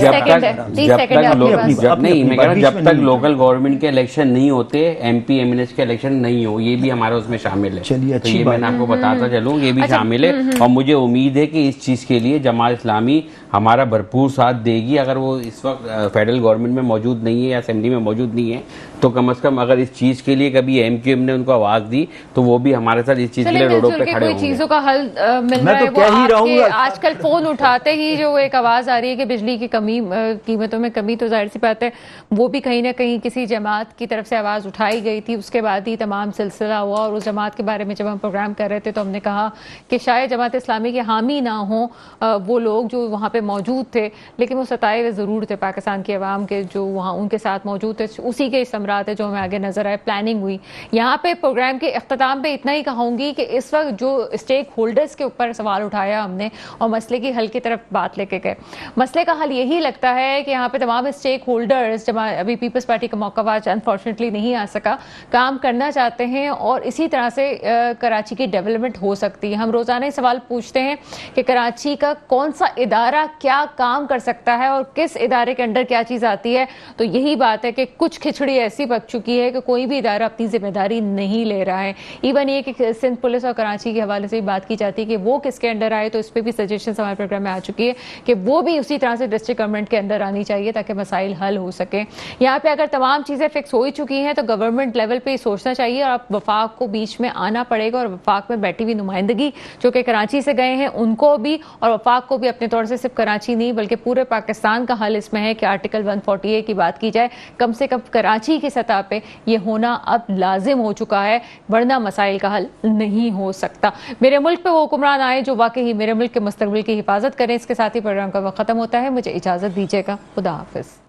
Speaker 2: जब तक लोकल गवर्नमेंट के इलेक्शन नहीं होते, MP MNH के इलेक्शन नहीं हो, ये भी हमारा उसमें शामिल है।
Speaker 3: चलिए अच्छी
Speaker 2: ये मैंने आपको बताता चलूँ, ये भी शामिल है। और मुझे उम्मीद है कि इस चीज के लिए जमात इस्लामी हमारा भरपूर साथ देगी। अगर वो इस वक्त फेडरल गवर्नमेंट में मौजूद नहीं है या असेंबली में मौजूद नहीं है, तो कम से कम अगर इस चीज के लिए कभी MQM ने उनको आवाज दी तो वो भी हमारे साथ इस चीज के लिए रोडों पे खड़े होंगे।
Speaker 1: चीजों का हल मिल रहा है। वो आजकल फोन उठाते ही जो एक आवाज आ रही है कि बिजली की कमी, कीमतों में कमी, तो जाहिर सी बात है वो भी कहीं ना कहीं किसी जमात की तरफ से आवाज उठाई गई थी। उसके बाद ही तमाम सिलसिला हुआ। और उस जमात के बारे में जब हम प्रोग्राम कर रहे थे तो हमने कहा कि शायद जमात इस्लामी के हामी ना हो वो लोग जो वहाँ पे मौजूद थे, लेकिन वो सताए हुए जरूर थे पाकिस्तान के अवाम के जो वहाँ उनके साथ मौजूद थे। उसी के समरात है जो हमें आगे नजर आए। प्लानिंग हुई। यहाँ पे प्रोग्राम के इख्तिताम पे इतना ही कहूंगी कि इस वक्त जो स्टेक होल्डर्स के ऊपर सवाल उठाया हमने और मसले की हल की तरफ बात लेके गए, मसले का हल यही लगता है कि यहाँ पे तमाम स्टेक होल्डर्स, जब अभी पीपल्स पार्टी का मौका आज अनफॉर्चुनेटली नहीं आ सका, काम करना चाहते हैं और इसी तरह से कराची की डेवलपमेंट हो सकती है। हम रोजाना ही सवाल पूछते हैं कि कराची का कौन सा इदारा क्या काम कर सकता है और किस इदारे के अंडर क्या चीज आती है। तो यही बात है कि कुछ खिचड़ी ऐसी ऐसी पक चुकी है कि कोई भी इदारा अपनी जिम्मेदारी नहीं ले रहा है। इवन ये कि सिंध पुलिस और कराची के हवाले से बात की जाती है कि वो किसके अंडर आए, तो इस पर भी सजेशन हमारे प्रोग्राम में आ चुकी है कि वो भी उसी तरह से डिस्ट्रिक्ट गवर्नमेंट के अंदर आनी चाहिए ताकि मसाइल हल हो सके। यहाँ पे अगर तमाम चीज़ें फिक्स हो ही चुकी हैं तो गवर्नमेंट लेवल पे सोचना चाहिए और अब वफाक को बीच में आना पड़ेगा और वफाक में बैठी हुई नुमाइंदगी जो कि कराची से गए हैं उनको भी और वफाक को भी अपने तौर से सिर्फ कराची नहीं बल्कि पूरे पाकिस्तान का हल इसमें है कि आर्टिकल 148 की बात की जाए। कम से कम कराची की सतह पे ये होना अब लाजिम हो चुका है, वरना मसाइल का हल नहीं हो सकता। मेरे मुल्क पे वो हुक्मरान आए जो वाकई मेरे मुल्क के मुस्तकबिल की हिफाजत करें। इसके साथ ही प्रोग्राम का वक्त खत्म होता है। मुझे इजाजत दीजिएगा। खुदा हाफिज।